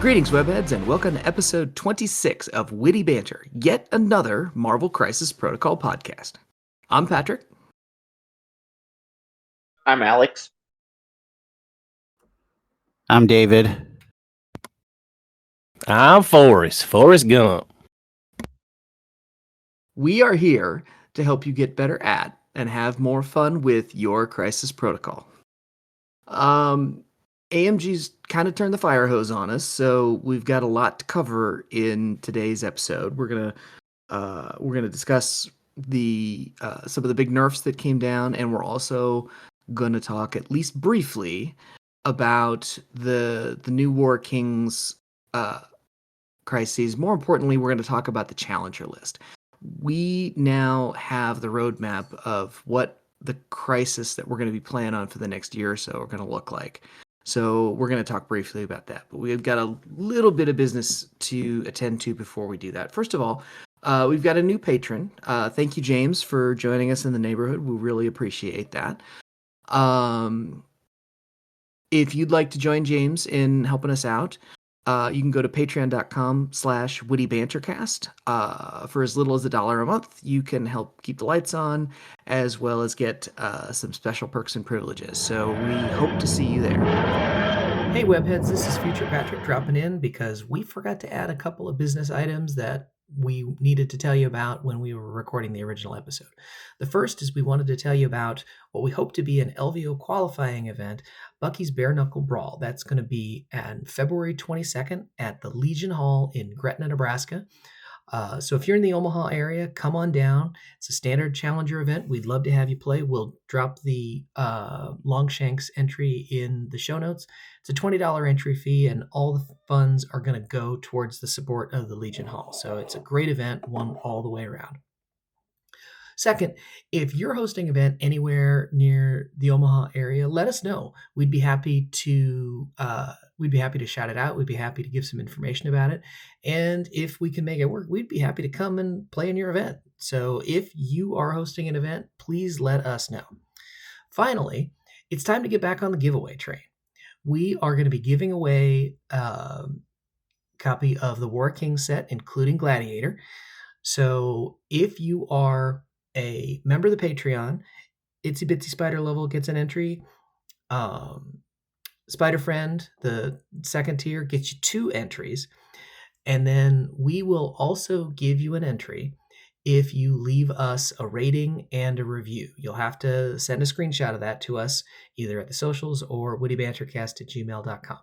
Greetings, webheads, and welcome to episode 26 of Witty Banter, yet another Marvel Crisis Protocol podcast. I'm Patrick. I'm Alex. I'm David. I'm Forrest Gump. We are here to help you get better at and have more fun with your Crisis Protocol. AMG's kind of turned the fire hose on us, so we've got a lot to cover in today's episode. We're gonna discuss the some of the big nerfs that came down, and we're also gonna talk at least briefly about the new War Kings crises. More importantly, we're going to talk about the challenger list. We now have the roadmap of what the crisis that we're going to be playing on for the next year or so are going to look like. So we're going to talk briefly about that. But we've got a little bit of business to attend to before we do that. First of all, we've got a new patron. Thank you, James, for joining us in the neighborhood. We really appreciate that. If you'd like to join James in helping us out, you can go to patreon.com/wittybantercast. For as little as $1 a month, you can help keep the lights on, as well as get some special perks and privileges. So we hope to see you there. Hey, webheads, this is Future Patrick dropping in because we forgot to add a couple of business items that we needed to tell you about when we were recording the original episode. The first is we wanted to tell you about what we hope to be an LVO qualifying event, Bucky's Bare Knuckle Brawl. That's going to be on February 22nd at the Legion Hall in Gretna, Nebraska. So if you're in the Omaha area, come on down. It's a standard challenger event. We'd love to have you play. We'll drop the Longshanks entry in the show notes. It's a $20 entry fee, and all the funds are going to go towards the support of the Legion Hall. So it's a great event, one all the way around. Second, if you're hosting an event anywhere near the Omaha area, let us know. We'd be happy to shout it out. We'd be happy to give some information about it. And if we can make it work, we'd be happy to come and play in your event. So if you are hosting an event, please let us know. Finally, it's time to get back on the giveaway train. We are going to be giving away a copy of the War King set, including Gladiator. So if you are a member of the Patreon, Itsy Bitsy Spider level gets an entry. Spider Friend, the second tier, gets you 2 entries. And then we will also give you an entry if you leave us a rating and a review. You'll have to send a screenshot of that to us, either at the socials or wittybantercast@gmail.com.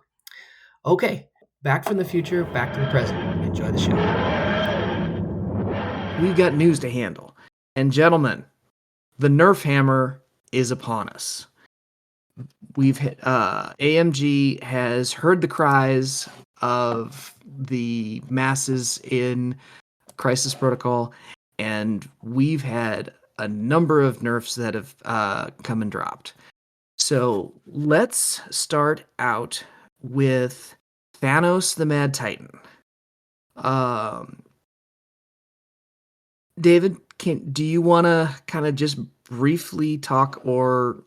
Okay, back from the future, back to the present. Enjoy the show. We've got news to handle. And gentlemen, the nerfhammer is upon us. We've AMG has heard the cries of the masses in Crisis Protocol, and we've had a number of nerfs that have come and dropped. So let's start out with Thanos the Mad Titan. David, do you want to kind of just briefly talk or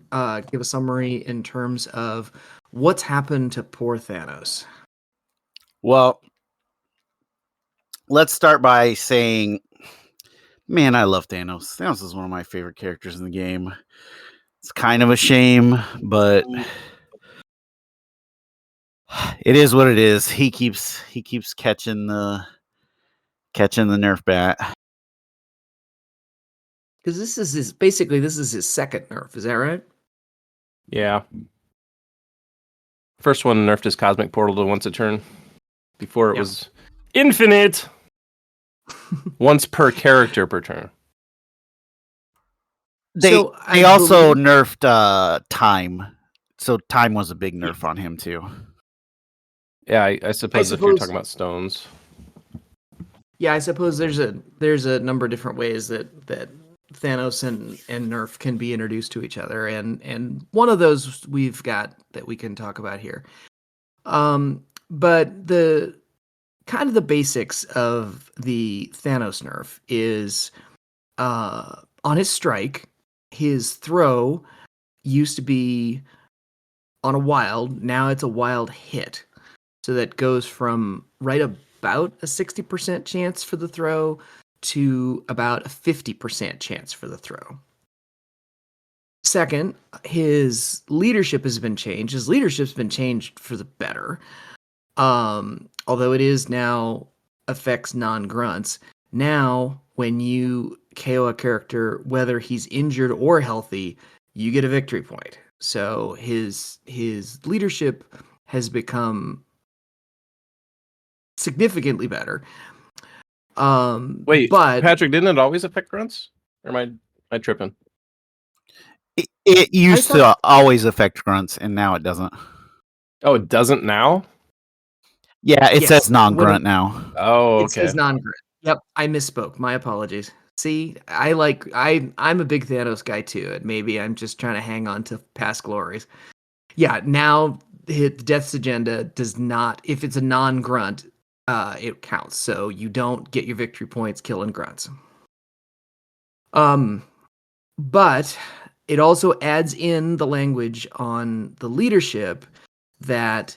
give a summary in terms of what's happened to poor Thanos? Well, let's start by saying, man, I love Thanos. Thanos is one of my favorite characters in the game. It's kind of a shame, but it is what it is. He keeps catching the nerf bat. Because this is his second nerf, is that right? Yeah. First one nerfed his cosmic portal to once a turn. Before it was infinite. Once per character per turn. They also nerfed time. So time was a big nerf on him too. Yeah, I suppose if you're talking about stones. Yeah, I suppose there's a number of different ways that Thanos and Nerf can be introduced to each other, and one of those we've got that we can talk about here. But the kind of the basics of the Thanos nerf is on his strike, his throw used to be on a wild, now it's a wild hit. So that goes from right about a 60% chance for the throw to about a 50% chance for the throw. Second, his leadership has been changed. His leadership's been changed for the better. Although it is now affects non-grunts. Now, when you KO a character, whether he's injured or healthy, you get a victory point. So his leadership has become significantly better. Wait, but Patrick, didn't it always affect grunts? Or am I tripping? It used thought- to always affect grunts, and now it doesn't. Oh, it doesn't now? Yeah, it Yes, says non-grunt now. Oh, okay. It says non-grunt. Yep, I misspoke. My apologies. See, I'm a big Thanos guy too, and maybe I'm just trying to hang on to past glories. Yeah, now the Death's Agenda does not. If it's a non-grunt, it counts. So you don't get your victory points killing grunts. But it also adds in the language on the leadership that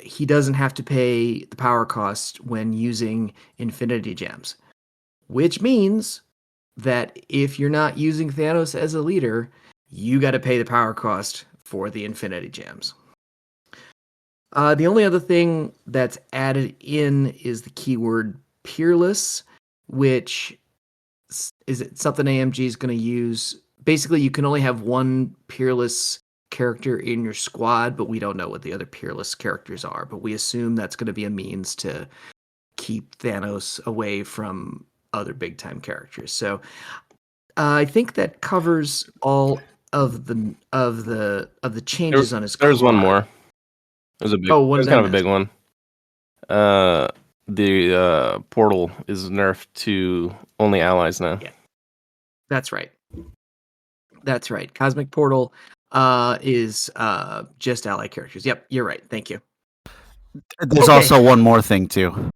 he doesn't have to pay the power cost when using Infinity Gems, which means that if you're not using Thanos as a leader, you got to pay the power cost for the Infinity Gems. The only other thing that's added in is the keyword peerless, which is something AMG is going to use. Basically, you can only have one peerless character in your squad, but we don't know what the other peerless characters are. But we assume that's going to be a means to keep Thanos away from other big time characters. So I think that covers all of the changes on his. There's one more. It was a big. Oh, what it was did I kind of a miss? big one. The portal is nerfed to only allies now. Yeah. That's right. That's right. Cosmic Portal is just ally characters. Yep, you're right. Thank you. There's Okay. also one more thing too.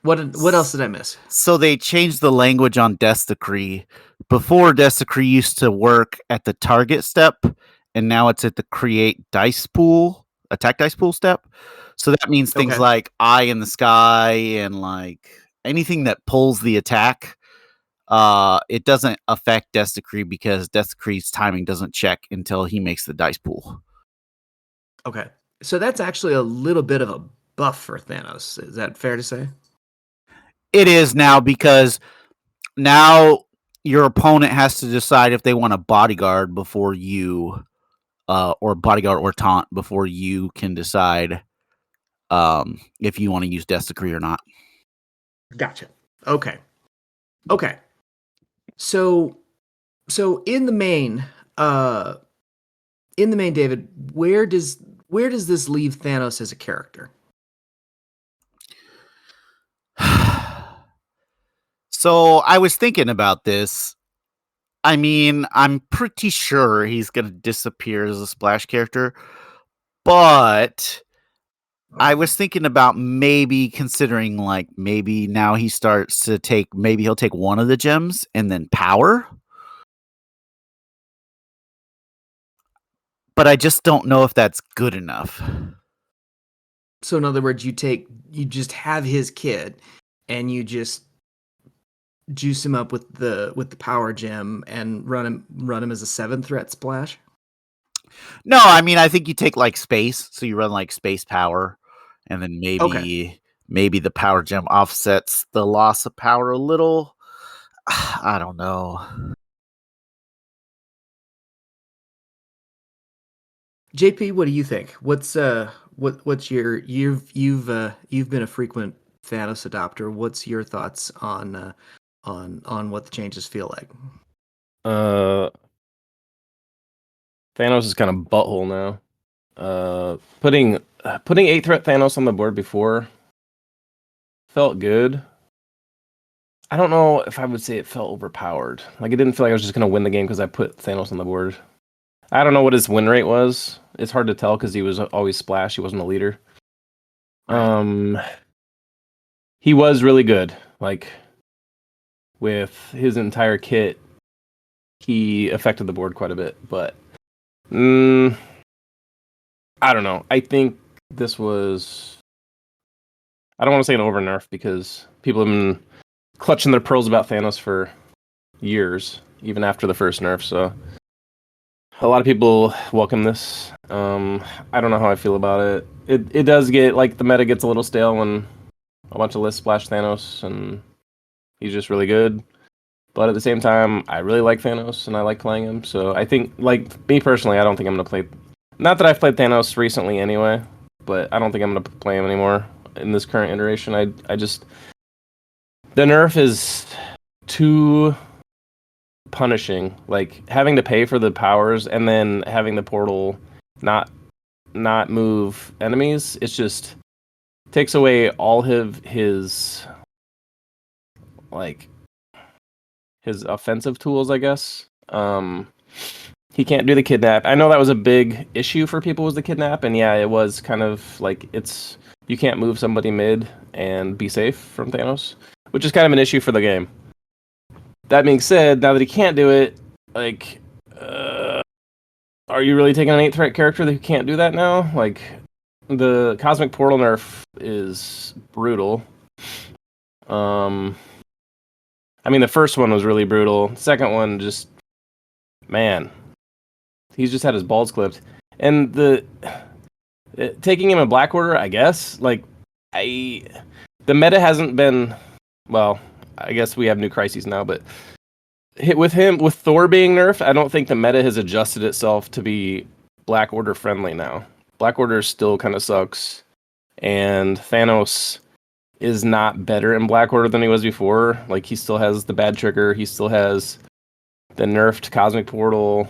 What else did I miss? So they changed the language on Death Decree. Before, Death Decree used to work at the target step, and now it's at the create dice pool, attack dice pool step. So that means things Okay. like eye in the sky and like anything that pulls the attack. It doesn't affect Death Decree because Death Decree's timing doesn't check until he makes the dice pool. Okay. So that's actually a little bit of a buff for Thanos. Is that fair to say? It is now because now your opponent has to decide if they want a bodyguard before you, or bodyguard or taunt before you can decide if you want to use Death Decree or not. Gotcha. Okay. Okay. So in the main, David, where does this leave Thanos as a character? So I was thinking about this. I mean, I'm pretty sure he's going to disappear as a splash character, but I was thinking about maybe considering like maybe now he starts to take, maybe he'll take one of the gems and then power. But I just don't know if that's good enough. So in other words, you just have his kid and you just juice him up with the power gem and run him as a 7-threat splash. No, I mean I think you take like space, so you run like space power, and then maybe the power gem offsets the loss of power a little. I don't know. JP, what do you think? What's your you've been a frequent Thanos adopter. What's your thoughts on what the changes feel like? Thanos is kind of butthole now. Putting 8-threat Thanos on the board before felt good. I don't know if I would say it felt overpowered. Like, it didn't feel like I was just going to win the game because I put Thanos on the board. I don't know what his win rate was. It's hard to tell because he was always splash. He wasn't a leader. He was really good. Like, with his entire kit, he affected the board quite a bit. But I don't know. I think this was, I don't want to say an over nerf because people have been clutching their pearls about Thanos for years, even after the first nerf. So a lot of people welcome this. I don't know how I feel about it. It does get, like, the meta gets a little stale when a bunch of lists splash Thanos and he's just really good. But at the same time, I really like Thanos and I like playing him. So I think, like, me personally, I don't think I'm going to play. Not that I've played Thanos recently anyway, but I don't think I'm going to play him anymore in this current iteration. I just. The nerf is too punishing. Like, having to pay for the powers and then having the portal not move enemies, it's just takes away all of his, like, his offensive tools, I guess. He can't do the kidnap. I know that was a big issue for people, was the kidnap, and yeah, it was kind of like, it's, you can't move somebody mid and be safe from Thanos, which is kind of an issue for the game. That being said, now that he can't do it, like, are you really taking an 8 threat character that can't do that now? Like, the Cosmic Portal nerf is brutal. I mean, the first one was really brutal. The second one, just, man, he's just had his balls clipped. And taking him in Black Order, I guess, like, the meta hasn't been, well, I guess we have new crises now, but with Thor being nerfed, I don't think the meta has adjusted itself to be Black Order friendly now. Black Order still kind of sucks, and Thanos is not better in Black Order than he was before. Like, he still has the bad trigger, he still has the nerfed Cosmic Portal.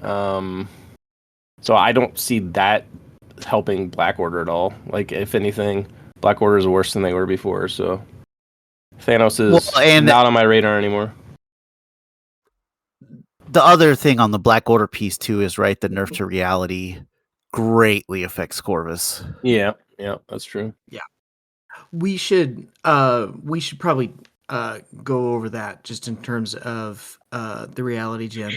So I don't see that helping Black Order at all. Like, if anything, Black Order is worse than they were before. So Thanos is not on my radar anymore. The other thing on the Black Order piece too is, right, the nerf to reality greatly affects Corvus. Yeah, that's true. Yeah. We should probably go over that just in terms of the reality gem.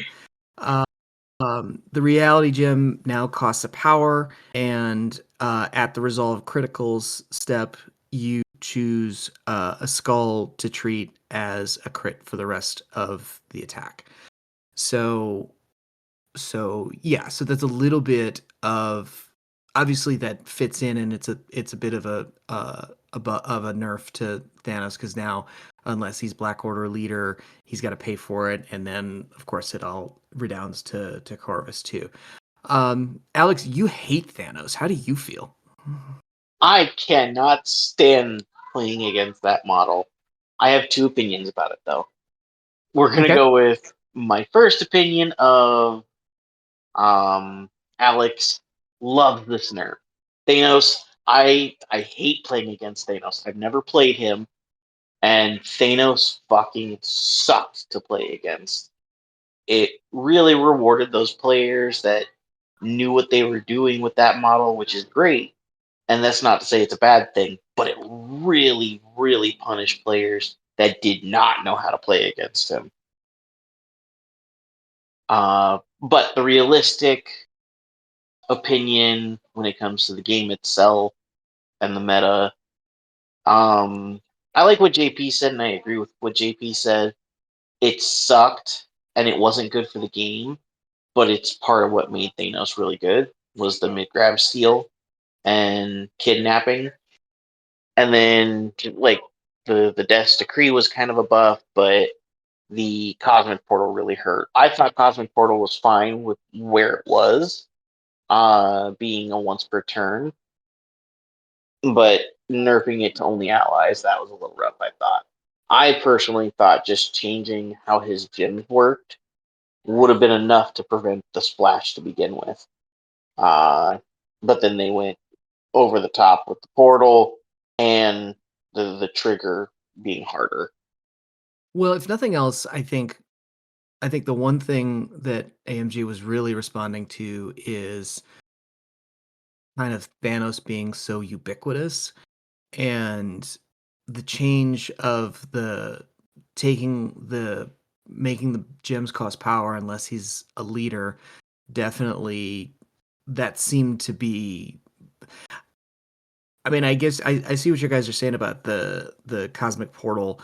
The reality gem now costs a power, and at the resolve criticals step, you choose a skull to treat as a crit for the rest of the attack. So that's a little bit of, obviously that fits in, and it's a bit of a nerf to Thanos, because now, unless he's Black Order leader, he's got to pay for it, and then of course it all redounds to Corvus too. Alex, you hate Thanos. How do you feel? I cannot stand playing against that model. I have two opinions about it, though. We're gonna go with my first opinion of Alex loves this nerf. Thanos, I hate playing against Thanos. I've never played him, and Thanos fucking sucked to play against. It really rewarded those players that knew what they were doing with that model, which is great. And that's not to say it's a bad thing, but it really, really punished players that did not know how to play against him. But the realistic opinion when it comes to the game itself and the meta, I like what JP said, and I agree with what JP said. It sucked, and it wasn't good for the game, but it's part of what made Thanos really good, was the mid-grab steal and kidnapping. And then, like, the Death's Decree was kind of a buff, but the Cosmic Portal really hurt. I thought Cosmic Portal was fine with where it was, being a once per turn, but nerfing it to only allies, that was a little rough, I thought. I personally thought just changing how his gems worked would have been enough to prevent the splash to begin with. But then they went over the top with the portal and the trigger being harder. Well, if nothing else, I think the one thing that AMG was really responding to is kind of Thanos being so ubiquitous, and the change of making the gems cost power unless he's a leader, definitely that seemed to be, I mean, I guess I see what you guys are saying about the cosmic portal.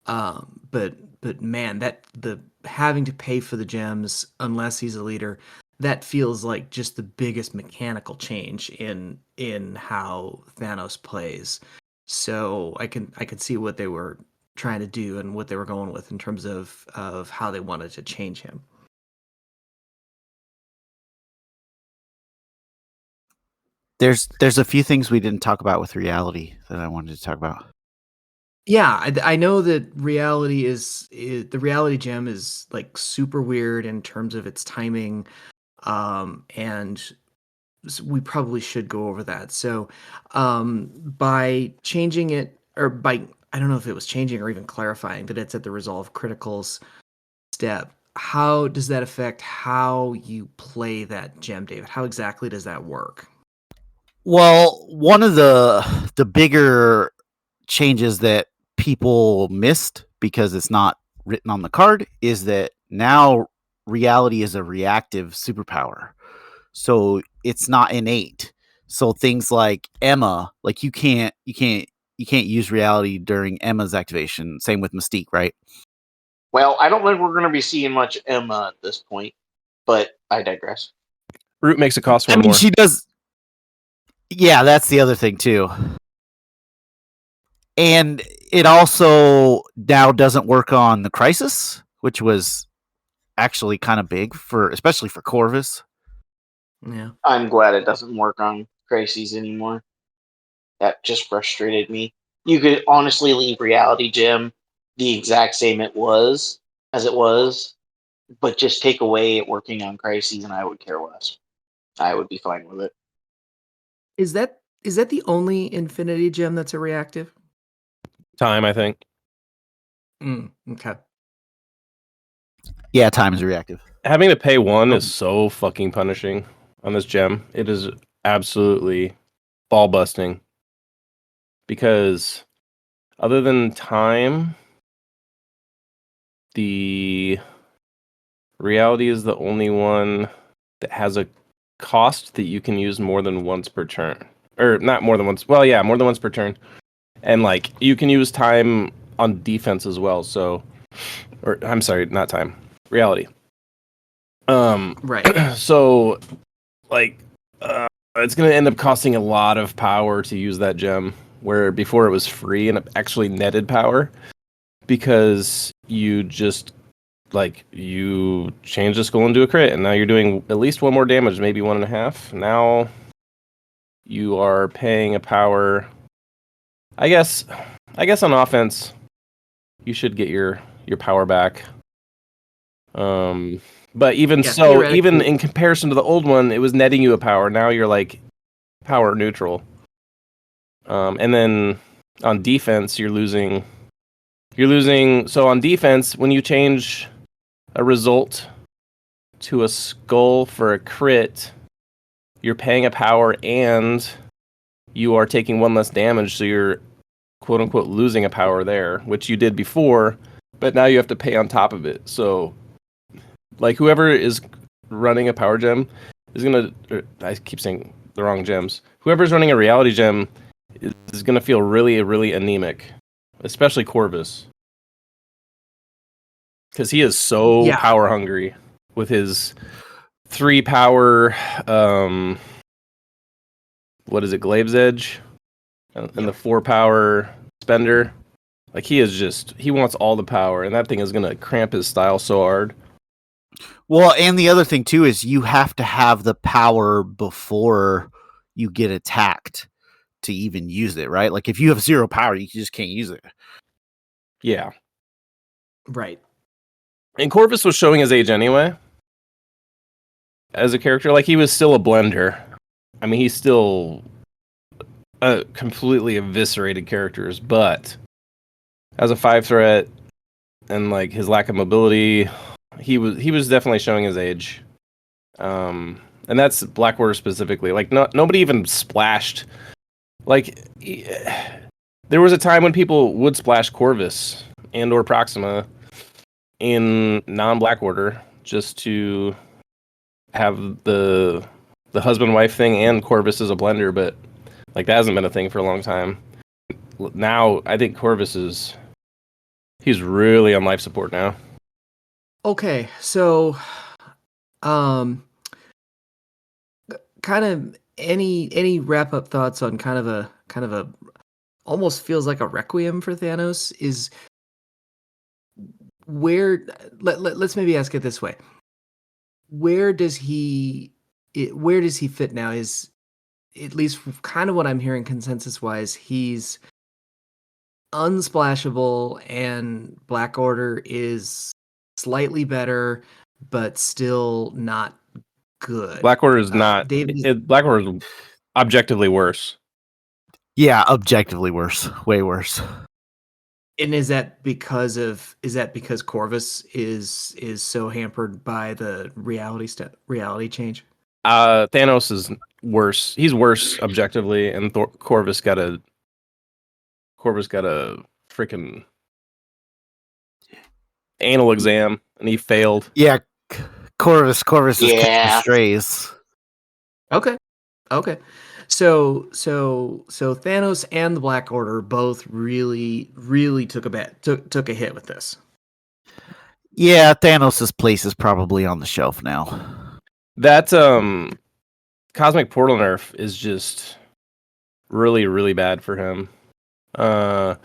But man, that the having to pay for the gems unless he's a leader, that feels like just the biggest mechanical change in how Thanos plays. So I can see what they were trying to do and what they were going with in terms of how they wanted to change him. There's a few things we didn't talk about with reality that I wanted to talk about. Yeah, I know that the reality gem is like super weird in terms of its timing, and we probably should go over that. So, by changing it, or by I don't know if it was changing or even clarifying that it's at the resolve criticals step. How does that affect how you play that gem, David? How exactly does that work? Well, one of the bigger changes that people missed because it's not written on the card is that now reality is a reactive superpower. So it's not innate. So things like Emma, like you can't use reality during Emma's activation. Same with Mystique, right? Well, I don't think we're going to be seeing much Emma at this point, but I digress. Root makes it cost I one mean, more. she does. Yeah, that's the other thing too. And it also now doesn't work on the Crisis, which was actually kind of big for, especially for Corvus. Yeah. I'm glad it doesn't work on Crises anymore. That just frustrated me. You could honestly leave Reality Gem the exact same it was as it was, but just take away it working on Crises, and I would care less. I would be fine with it. Is that the only Infinity gem that's a reactive? Time, I think. Okay. Yeah, time is reactive. Having to pay one is so fucking punishing on this gem. It is absolutely ball busting. Because other than time, the reality is the only one that has a cost that you can use more than once per turn. Or not more than once. Well, yeah, more than once per turn. And like you can use time on defense as well. So, or I'm sorry, not time. Reality. Right. So, like, it's gonna end up costing a lot of power to use that gem, where before it was free and it actually netted power because you just like you change the skull into a crit, and now you're doing at least one more damage, maybe 1.5. Now you are paying a power. I guess on offense, you should get your power back. But even Yeah, so, even theoretically. in comparison to the old one, it was netting you a power. Now you're like power neutral. And then on defense, you're losing. So on defense, when you change a result to a skull for a crit, you're paying a power and you are taking one less damage. So you're quote unquote losing a power there, which you did before, but now you have to pay on top of it. So like whoever is running a power gem is gonna. I keep saying the wrong gems. Whoever's running a reality gem is gonna feel really, really anemic, especially Corvus, because he is so Yeah. power hungry with his 3 power. What is it, Glaive's Edge, and the 4 power Spender. Like he wants all the power, and that thing is gonna cramp his style so hard. Well, and the other thing too is you have to have the power before you get attacked to even use it, right? Like if you have 0 power, you just can't use it. Yeah. Right. And Corvus was showing his age anyway. As a character, like he was still a blender. I mean, he's still completely eviscerated characters, but as a 5 threat and like his lack of mobility, he was definitely showing his age. And that's Blackwater specifically. Like nobody even splashed. Like there was a time when people would splash Corvus and or Proxima in non-Blackwater just to have the husband wife thing and Corvus as a blender, but Like that hasn't been a thing for a long time. Now I think he's really on life support now. Okay, so um kind of any wrap up thoughts on kind of a almost feels like a requiem for Thanos is where let's maybe ask it this way. Where does he fit now? Is at least kind of what I'm hearing consensus wise, he's unsplashable and Black Order is slightly better, but still not good. Black Order is not. David, Black Order is objectively worse. Yeah, objectively worse. Way worse. and is that because Corvus is so hampered by the reality change? Thanos is worse. He's worse objectively, and Corvus got a freaking anal exam, and he failed. Yeah, Corvus is Yeah. strays. Okay. So Thanos and the Black Order both really took a hit with this. Yeah, Thanos' place is probably on the shelf now. That cosmic portal nerf is just really, really bad for him. A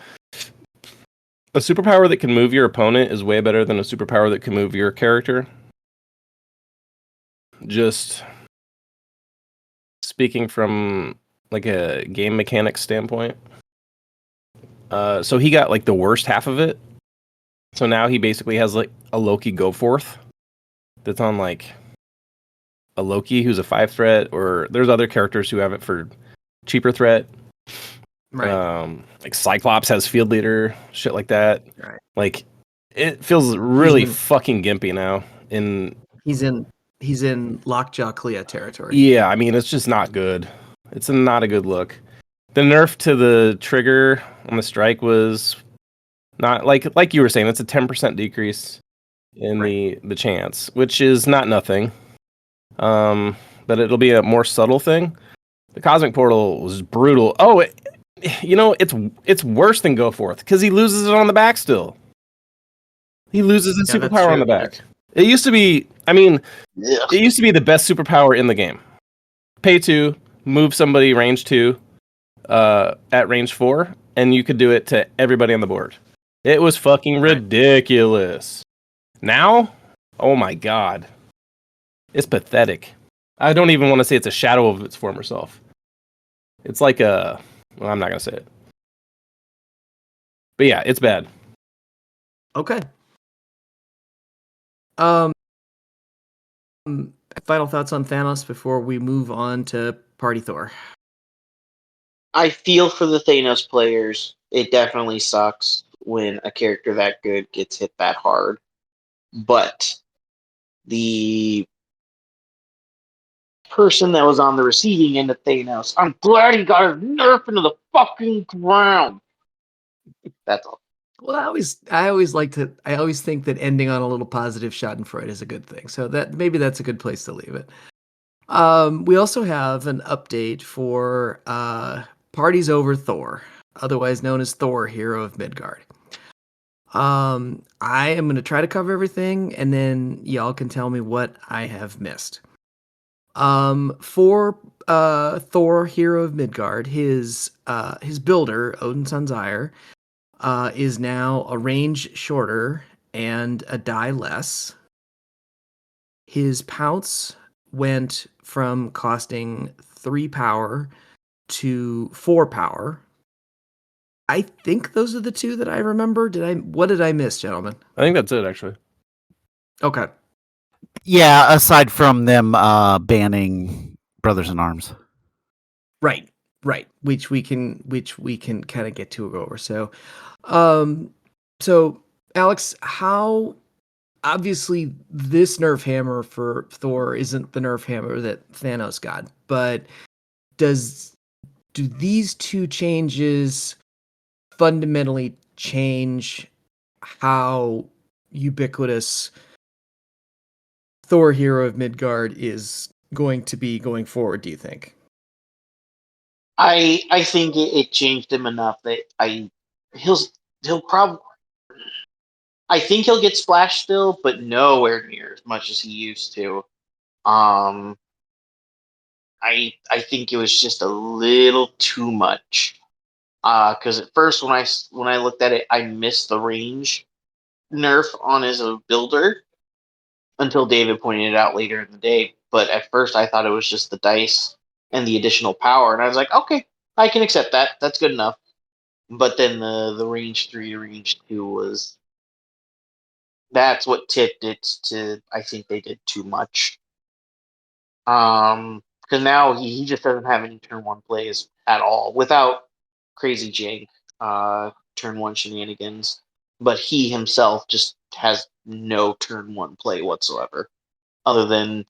superpower that can move your opponent is way better than a superpower that can move your character. Just speaking from like a game mechanics standpoint. So he got like the worst half of it. So now he basically has like a Loki go forth that's on like a Loki who's a 5 threat, or there's other characters who have it for cheaper threat. Right. Like Cyclops has field leader, shit like that. Right. Like it feels really fucking gimpy now. He's in Lockjaw Clea territory. Yeah, I mean it's just not good. It's not a good look. The nerf to the trigger on the strike was not like you were saying. It's a 10% decrease in the chance, which is not nothing. But it'll be a more subtle thing. The cosmic portal was brutal. Oh, it's worse than go forth because he loses it on the back still. He loses his superpower on the back. It used to be. I mean, It used to be the best superpower in the game. Pay 2, move somebody range 2, at range 4, and you could do it to everybody on the board. It was fucking ridiculous. Now, oh my god, it's pathetic. I don't even want to say it's a shadow of its former self. It's like a. Well, I'm not gonna say it. But yeah, it's bad. Okay. Final thoughts on Thanos before we move on to Party Thor. I feel for the Thanos players. It definitely sucks when a character that good gets hit that hard. But the person that was on the receiving end of Thanos, I'm glad he got his nerf into the fucking ground. That's all. Well, I always think that ending on a little positive Schadenfreude is a good thing. So that maybe that's a good place to leave it. We also have an update for Parties Over Thor, otherwise known as Thor, Hero of Midgard. I am going to try to cover everything, and then y'all can tell me what I have missed. For Thor, Hero of Midgard, his builder, Odin's Son's Ire, is now a range shorter and a die less. His pounce went from costing 3 power to 4 power. I think those are the two that I remember. What did I miss, gentlemen? I think that's it, actually. Okay. Yeah, aside from them banning Brothers in Arms. Right. Which we can kind of get to over. So, Alex, how obviously this nerf hammer for Thor isn't the nerf hammer that Thanos got, but do these two changes fundamentally change how ubiquitous Thor, Hero of Midgard is going to be going forward, do you think? I think it changed him enough that he'll probably. I think he'll get splashed still, but nowhere near as much as he used to. Um, I think it was just a little too much. Because at first when I looked at it, I missed the range nerf on his builder until David pointed it out later in the day. But at first, I thought it was just the dice and the additional power, and I was like, okay, I can accept that. That's good enough. But then the range 3 to range 2 that's what tipped it to. I think they did too much. Because now he just doesn't have any turn 1 plays at all without crazy jank turn 1 shenanigans. But he himself just has no turn 1 play whatsoever, other than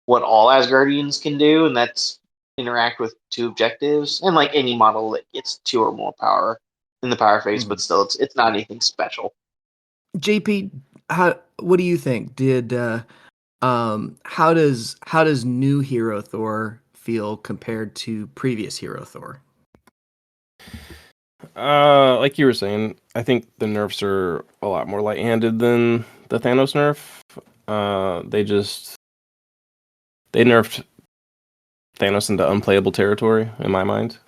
what all Asgardians can do, and that's interact with 2 objectives, and like any model that gets 2 or more power in the power phase, but still, it's not anything special. JP, what do you think? How does new hero Thor feel compared to previous hero Thor? Like you were saying, I think the nerfs are a lot more light-handed than the Thanos nerf. They nerfed Thanos into unplayable territory, in my mind.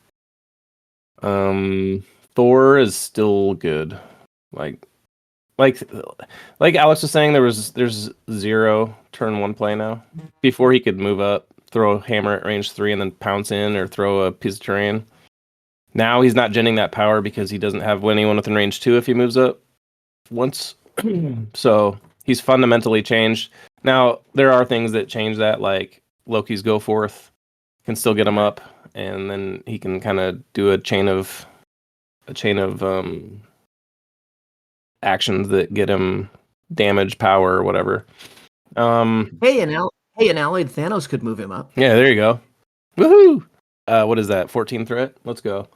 Thor is still good. Like Alex was saying, there's 0 turn 1 play now. Before he could move up, throw a hammer at range 3 and then pounce in, or throw a piece of terrain. Now he's not genning that power because he doesn't have anyone within range 2 if he moves up once. So he's fundamentally changed. Now there are things that change that, like Loki's go forth can still get him up, and then he can kind of do a chain of actions that get him damage, power, or whatever. Hey, an allied Thanos could move him up. Yeah, there you go. Woohoo! What is that? 14 threat? Let's go.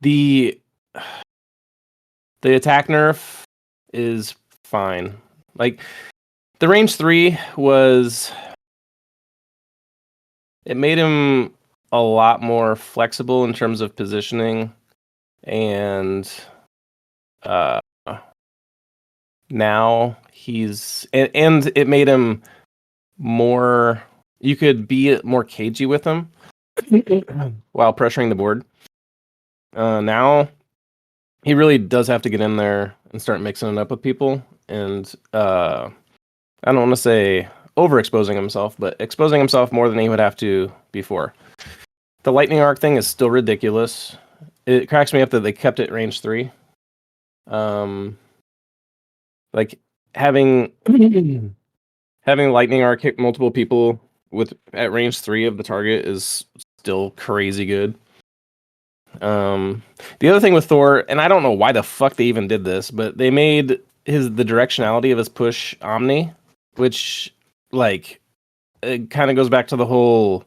The attack nerf is fine. Like the range 3 it made him a lot more flexible in terms of positioning, and now and it made him more. You could be more cagey with him while pressuring the board. Now he really does have to get in there and start mixing it up with people, and I don't want to say overexposing himself, but exposing himself more than he would have to before. The lightning arc thing is still ridiculous. It cracks me up that they kept it range 3. Like having lightning arc hit multiple people at range 3 of the target is still crazy good. The other thing with Thor, and I don't know why the fuck they even did this, but they made the directionality of his push omni, which like it kind of goes back to the whole,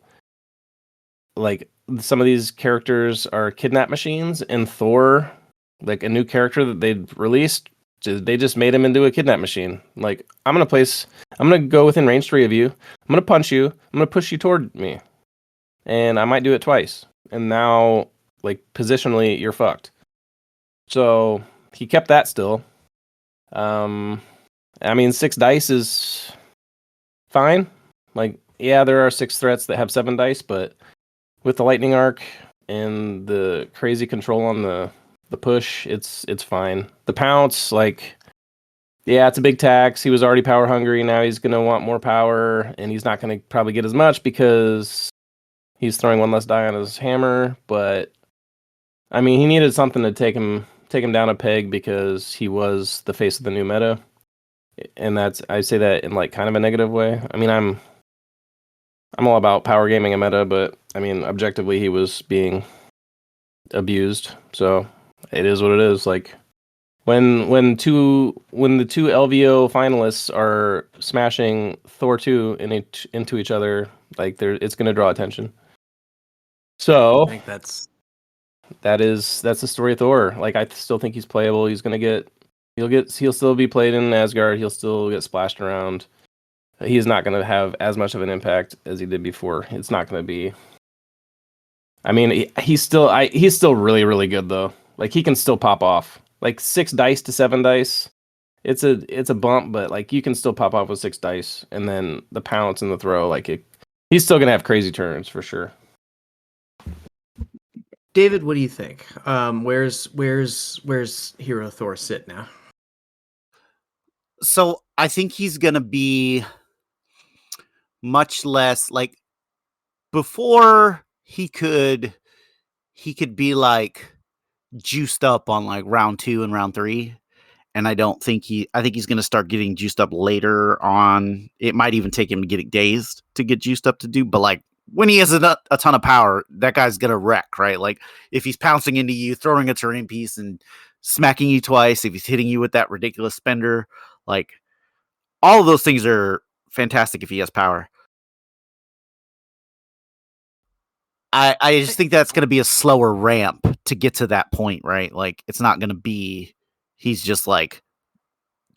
like, some of these characters are kidnap machines, and Thor, like a new character that they'd released, they just made him into a kidnap machine. Like, I'm gonna go within range 3 of you, I'm gonna punch you, I'm gonna push you toward me, and I might do it twice, and now, like, positionally, you're fucked. So he kept that still. I mean, 6 dice is fine. Like, yeah, there are 6 threats that have 7 dice, but with the lightning arc and the crazy control on the push, it's fine. The pounce, like, yeah, it's a big tax. He was already power hungry. Now he's gonna want more power, and he's not gonna probably get as much because he's throwing 1 less die on his hammer. But I mean, he needed something to take him down a peg because he was the face of the new meta, and I say that in like kind of a negative way. I mean, I'm all about power gaming a meta, but I mean, objectively, he was being abused. So it is what it is. Like when the 2 LVO finalists are smashing Thor 2 into each other, like it's going to draw attention. So I think that's the story of Thor. Like, I still think he's playable. He'll still be played in Asgard. He'll still get splashed around. He's not going to have as much of an impact as he did before. It's not going to be. I mean, he's still really, really good though. Like he can still pop off. Like 6 dice to 7 dice. It's a bump, but like you can still pop off with 6 dice, and then the pounce and the throw, he's still gonna have crazy turns for sure. David, what do you think? Where's Hero Thor sit now? So I think he's gonna be much less like before. He could be like juiced up on like round 2 and round 3. And I think he's going to start getting juiced up later on. It might even take him getting dazed to get juiced up to do. But like when he has a ton of power, that guy's going to wreck, right? Like if he's pouncing into you, throwing a terrain piece and smacking you twice, if he's hitting you with that ridiculous spender, like all of those things are fantastic if he has power. I just think that's going to be a slower ramp to get to that point, right? Like it's not going to be he's just like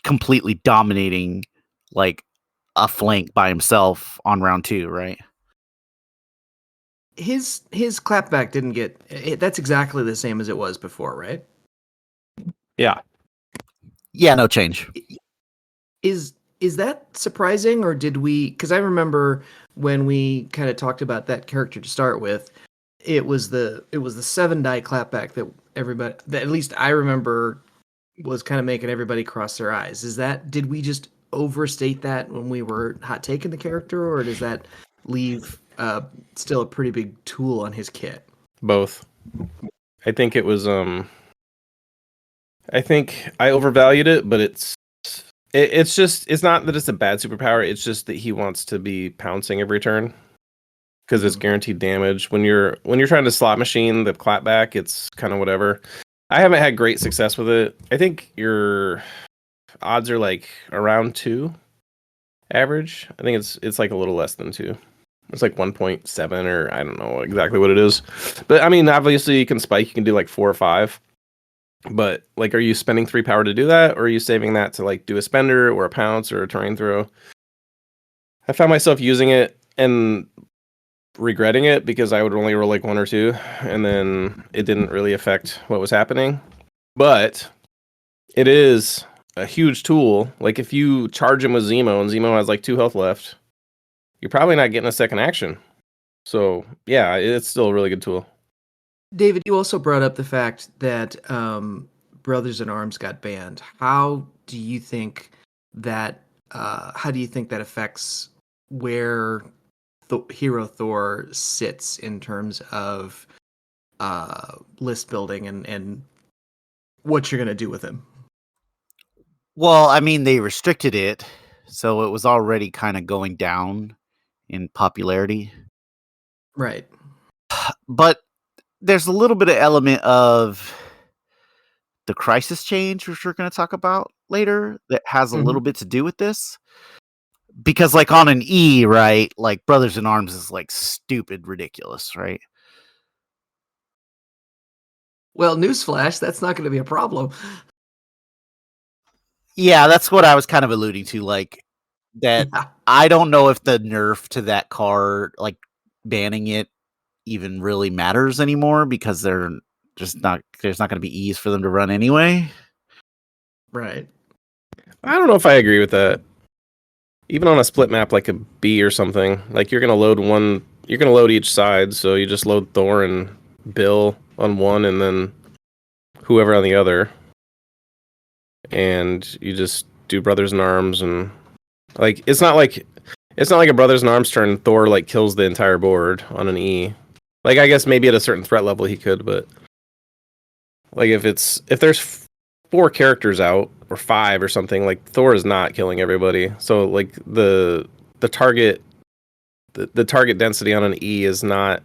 completely dominating like a flank by himself on round 2, right? His clapback didn't get. That's exactly the same as it was before, right? Yeah, no change. Is that surprising, or did we? Because I remember when we kind of talked about that character to start with, it was the 7 die clapback that everybody, that at least I remember, was kind of making everybody cross their eyes. Did we just overstate that when we were hot taking the character, or does that leave still a pretty big tool on his kit? both. I think it was. I think I overvalued it, but it's not that it's a bad superpower. It's just that he wants to be pouncing every turn because it's guaranteed damage. When you're trying to slot machine the clapback, it's kind of whatever. I haven't had great success with it. I think your odds are like around 2 average. I think it's like a little less than 2. It's like 1.7 or I don't know exactly what it is. But I mean, obviously you can spike. You can do like 4 or 5. But like, are you spending 3 power to do that, or are you saving that to like do a spender or a pounce or a terrain throw? I found myself using it and regretting it because I would only roll like 1 or 2, and then it didn't really affect what was happening. But it is a huge tool. Like if you charge him with Zemo and Zemo has like 2 health left, you're probably not getting a second action. So yeah, it's still a really good tool. David, you also brought up the fact that Brothers in Arms got banned. How do you think that affects where Hero Thor sits in terms of list building and what you're going to do with him? Well, I mean, they restricted it, so it was already kind of going down in popularity. Right. But there's a little bit of element of the crisis change, which we're going to talk about later, that has a little bit to do with this. Because like on an E, right, like Brothers in Arms is like stupid ridiculous, right? Well, newsflash, that's not going to be a problem. Yeah, that's what I was kind of alluding to. Like that, Yeah. I don't know if the nerf to that card, like banning it, even really matters anymore because there's not going to be E's for them to run anyway. Right. I don't know if I agree with that. Even on a split map like a B or something, like you're gonna load each side, so you just load Thor and Bill on one and then whoever on the other. And you just do Brothers in Arms, and like it's not like a Brothers in Arms turn. Thor like kills the entire board on an E. Like I guess maybe at a certain threat level he could, but like if there's 4 characters out or 5 or something, like Thor is not killing everybody. So like the target density on an E is not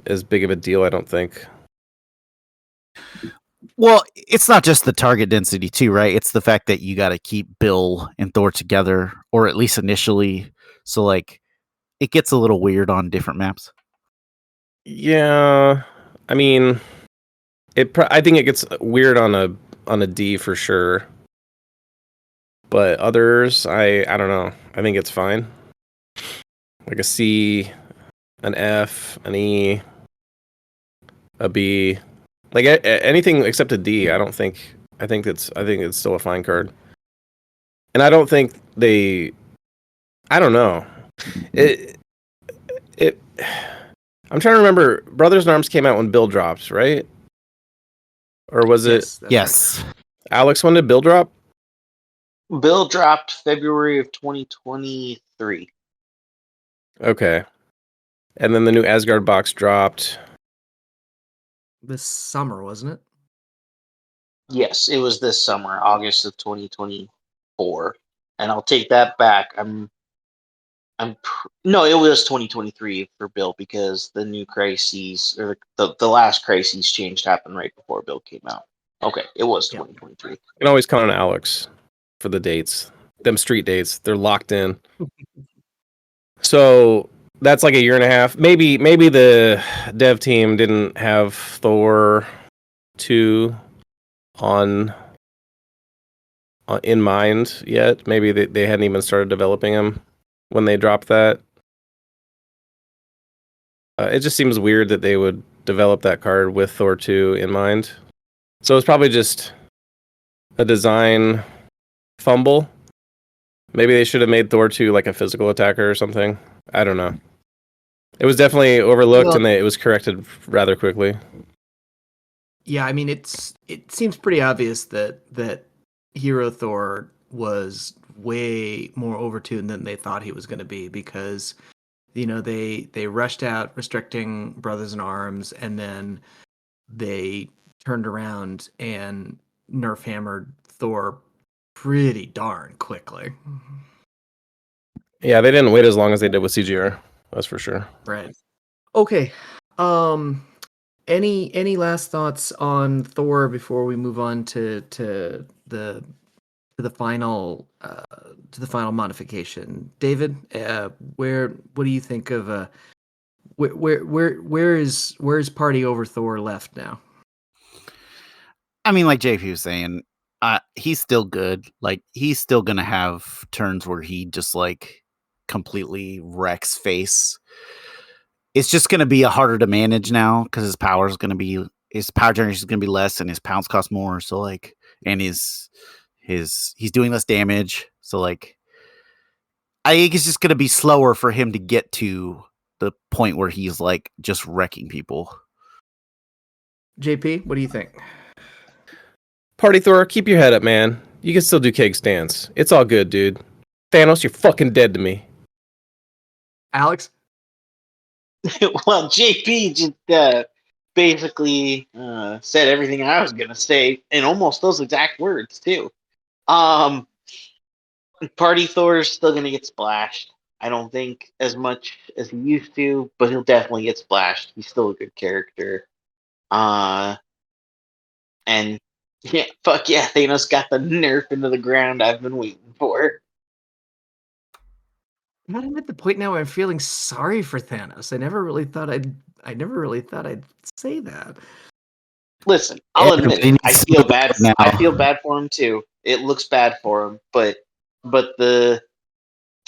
as big of a deal, I don't think. Well, it's not just the target density too, right? It's the fact that you got to keep Bill and Thor together, or at least initially. So like it gets a little weird on different maps. Yeah, I mean, I think it gets weird on a D for sure. But others, I don't know. I think it's fine. Like a C, an F, an E, a B, like anything except a D. I don't think. I think it's still a fine card. And I don't think they. I don't know. It. I'm trying to remember. Brothers in Arms came out when Bill dropped, right? Or was it? Yes. That's Yes. right. Alex, when did Bill drop? Bill dropped February of 2023. Okay. And then the new Asgard box dropped. This summer, wasn't it? Yes, it was this summer, August of 2024. And I'll take that back. No, it was 2023 for Bill because the new crises or the last crises change happened right before Bill came out. Okay, it was 2023. You can always count on Alex for the dates. Them street dates, they're locked in. So that's like a year and a half. Maybe the dev team didn't have Thor 2 in mind yet. Maybe they hadn't even started developing him when they dropped that. It just seems weird that they would develop that card with Thor 2 in mind. So it's probably just a design fumble. Maybe they should have made Thor 2 like a physical attacker or something. I don't know. It was definitely overlooked and it was corrected rather quickly. Yeah, I mean it seems pretty obvious that Hero Thor was way more overtuned than they thought he was going to be because they rushed out restricting Brothers in Arms and then they turned around and nerf hammered Thor pretty darn quickly. Yeah, they didn't wait as long as they did with CGR. That's for sure. Right. Okay. Any last thoughts on Thor before we move on to the final modification? David, what do you think of where is Party Over Thor left now? I mean, like JP was saying, he's still good. Like, he's still gonna have turns where he just like completely wrecks face. It's just gonna be harder to manage now because his power generation is gonna be less, and his pounds cost more. So like, and he's doing less damage. So like, I think it's just gonna be slower for him to get to the point where he's like just wrecking people. JP, what do you think? Party Thor, keep your head up, man. You can still do keg stance. It's all good, dude. Thanos, you're fucking dead to me. Alex? Well, JP just basically said everything I was gonna say in almost those exact words too. Party Thor's still gonna get splashed. I don't think as much as he used to, but he'll definitely get splashed. He's still a good character. And yeah, fuck yeah, Thanos got the nerf into the ground I've been waiting for. I'm at the point now where I'm feeling sorry for Thanos. I never really thought I'd say that. Listen, I'll admit it. I feel bad. now. I feel bad for him too. It looks bad for him, but the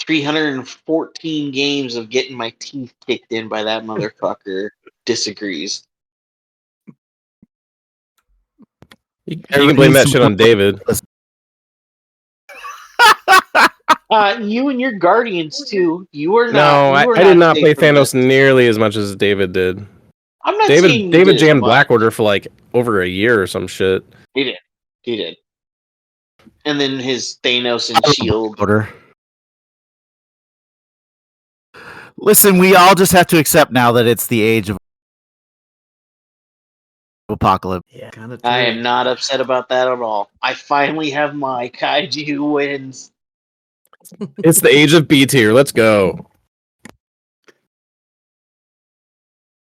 314 games of getting my teeth kicked in by that motherfucker disagrees. You can blame that shit on David. You and your Guardians too. You are No, not. I did not play Thanos nearly as much as David did. I'm not saying David jammed Black Order for like over a year or some shit. He did. And then his Thanos and Shield. Order. Listen, we all just have to accept now that it's the age of apocalypse. Yeah, kind of. I am not upset about that at all. I finally have my Kaiju wins. It's the age of B tier. Let's go.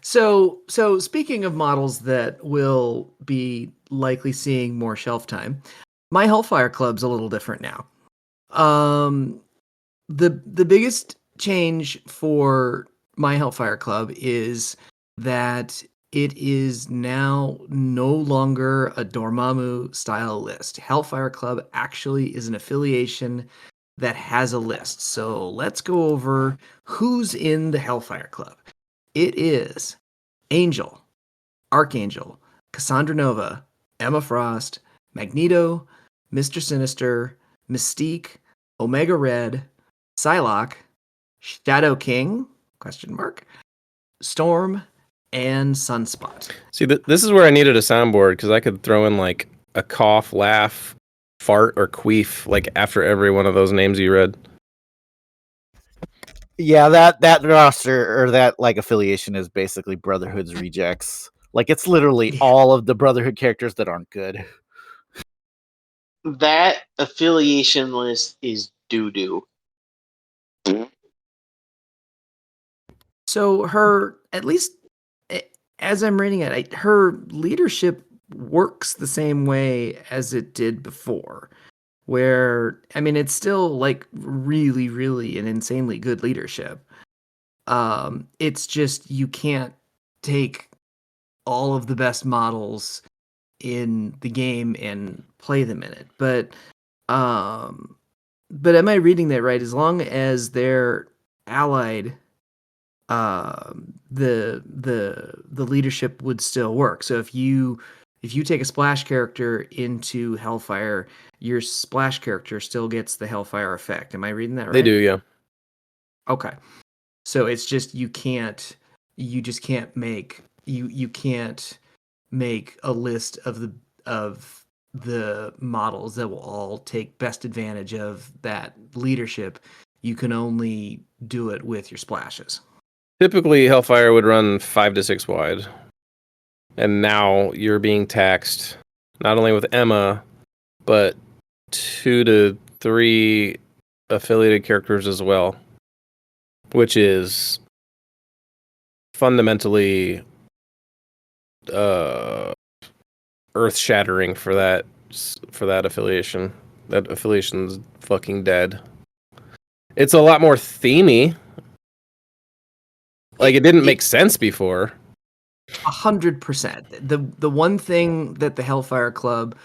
So speaking of models that will be likely seeing more shelf time, my Hellfire Club's a little different now. The biggest change for my Hellfire Club is that it is now no longer a Dormammu style list. Hellfire Club actually is an affiliation that has a list. So let's go over who's in the Hellfire Club. It is Angel, Archangel, Cassandra Nova, Emma Frost, Magneto, Mr. Sinister, Mystique, Omega Red, Psylocke, Shadow King, question mark, Storm, and Sunspot. See, this is where I needed a soundboard because I could throw in like a cough, laugh, fart, or queef like after every one of those names you read. Yeah, that roster or that like affiliation is basically Brotherhood's rejects. Like it's literally all of the Brotherhood characters that aren't good. That affiliation list is doo-doo. So her, at least as I'm reading it, her leadership works the same way as it did before. Where, I mean, it's still like really, really an insanely good leadership. It's just you can't take all of the best models in the game and play them in it. But am I reading that right? As long as they're allied, the leadership would still work. So if you take a splash character into Hellfire, your splash character still gets the Hellfire effect. Am I reading that right? They do, yeah. Okay. So it's just you can't make a list of the models that will all take best advantage of that leadership. You can only do it with your splashes. Typically, Hellfire would run 5 to 6 wide. And now you're being taxed not only with Emma, but 2 to 3 affiliated characters as well, which is fundamentally earth-shattering for that affiliation. That affiliation's fucking dead. It's a lot more themey. Like, it didn't make sense before. 100%. The one thing that the Hellfire Club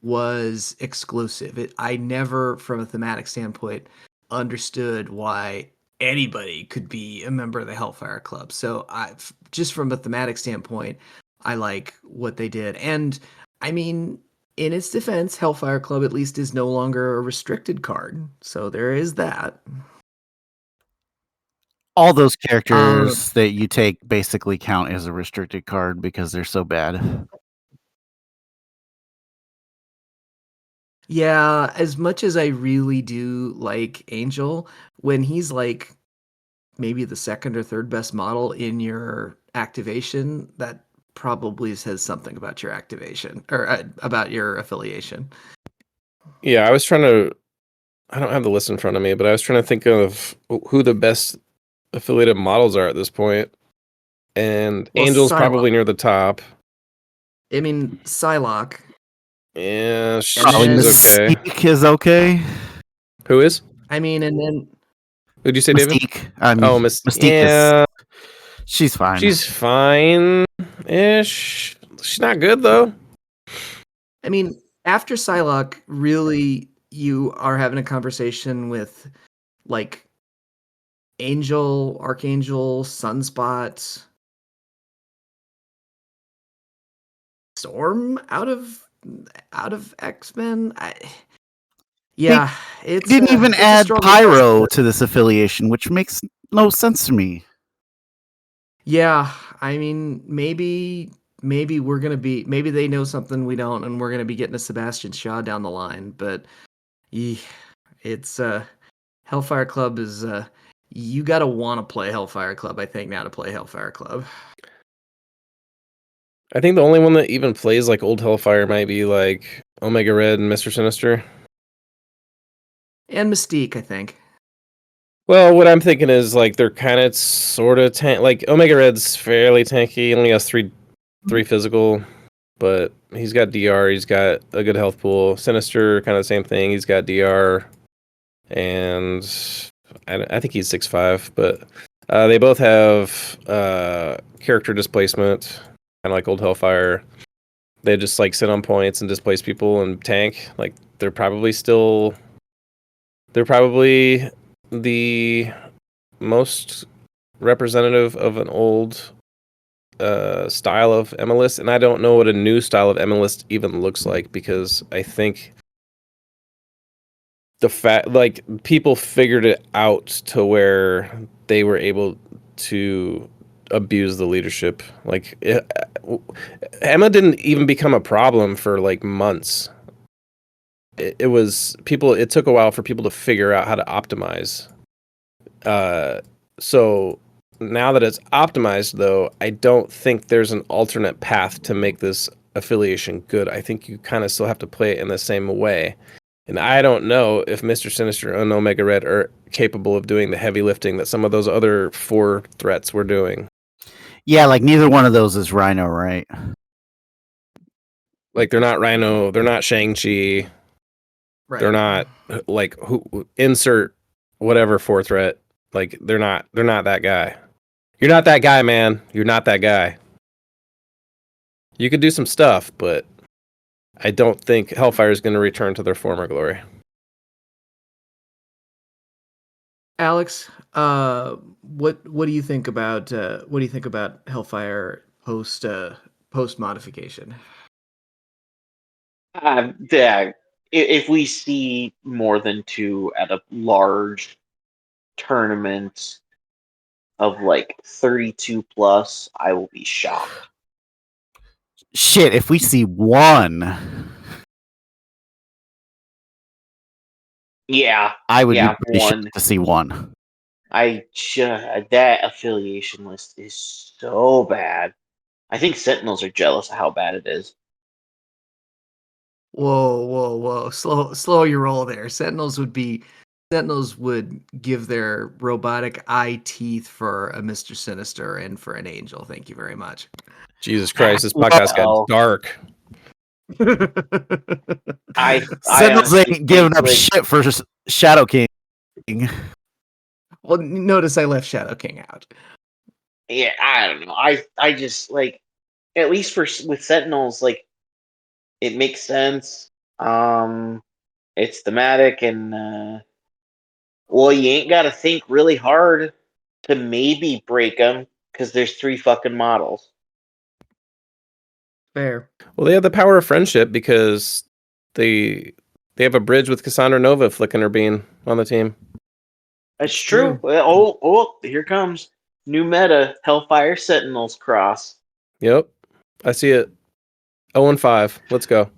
was exclusive. I never, from a thematic standpoint, understood why anybody could be a member of the Hellfire Club. So just from a thematic standpoint, I like what they did. And I mean, in its defense, Hellfire Club at least is no longer a restricted card. So there is that. All those characters that you take basically count as a restricted card because they're so bad. Yeah, as much as I really do like Angel, when he's like maybe the second or third best model in your activation, that probably says something about your activation or about your affiliation. Yeah, I don't have the list in front of me, but I was trying to think of who the best affiliated models are at this point. And Well, Angel's Psylocke. probably near the top. I mean, Psylocke. Yeah, she's then- okay. Mystique is okay. Who is? I mean, and then Who'd you say, David? Mystique. I mean, Oh, Mystique yeah, she's fine. she's fine-ish. She's not good, though. I mean, after Psylocke, really, you are having a conversation with like Angel, Archangel, Sunspot, Storm out of X-Men. It's didn't even it's a add struggle. Pyro to this affiliation, which makes no sense to me. Yeah, I mean, maybe we're gonna be, maybe they know something we don't, and we're gonna be getting a Sebastian Shaw down the line. But it's Hellfire Club is you gotta want to play Hellfire Club, I think, now to play Hellfire Club. I think the only one that even plays like old Hellfire might be like Omega Red and Mr. Sinister. And Mystique, I think. Well, what I'm thinking is like they're kind of sort of like Omega Red's fairly tanky. He only has three physical, but he's got DR. He's got a good health pool. Sinister, kind of the same thing. He's got DR, and I think he's 6'5", but they both have character displacement. of like old Hellfire. They just like sit on points and displace people and tank. Like they're probably the most representative of an old style of MLS, and I don't know what a new style of MLS even looks like, because I think the fact like people figured it out to where they were able to abuse the leadership. Like Emma didn't even become a problem for like months. It was people. It took a while for people to figure out how to optimize. So now that it's optimized, though, I don't think there's an alternate path to make this affiliation good. I think you kind of still have to play it in the same way. And I don't know if Mr. Sinister and Omega Red are capable of doing the heavy lifting that some of those other 4 threats were doing. Yeah, like neither one of those is Rhino, right? Like they're not Rhino, they're not Shang-Chi, Right. they're not like who insert whatever 4 threat. Like they're not that guy. You're not that guy, man. You're not that guy. You could do some stuff, but I don't think Hellfire is going to return to their former glory. Alex, what do you think about Hellfire post modification? Yeah, if we see more than 2 at a large tournament of like 32 plus, I will be shocked. Shit, if we see one, Yeah, I would yeah, be pretty one. shocked to see one. That affiliation list is so bad. I think Sentinels are jealous of how bad it is. Whoa! Slow your roll there. Sentinels would give their robotic eye teeth for a Mr. Sinister and for an Angel. Thank you very much. Jesus Christ, this podcast got dark. I Sentinels honestly ain't giving think, up like, shit for Shadow King. Well, notice I left Shadow King out. yeah, I don't know. I just like, at least with Sentinels, like, it makes sense. It's thematic, and well, you ain't got to think really hard to maybe break them because there's 3 fucking models. Fair. Well, they have the power of friendship because they have a bridge with Cassandra Nova flicking her bean on the team. That's true. Oh, here comes new meta Hellfire Sentinels cross. Yep, I see it. 0-5. Let's go.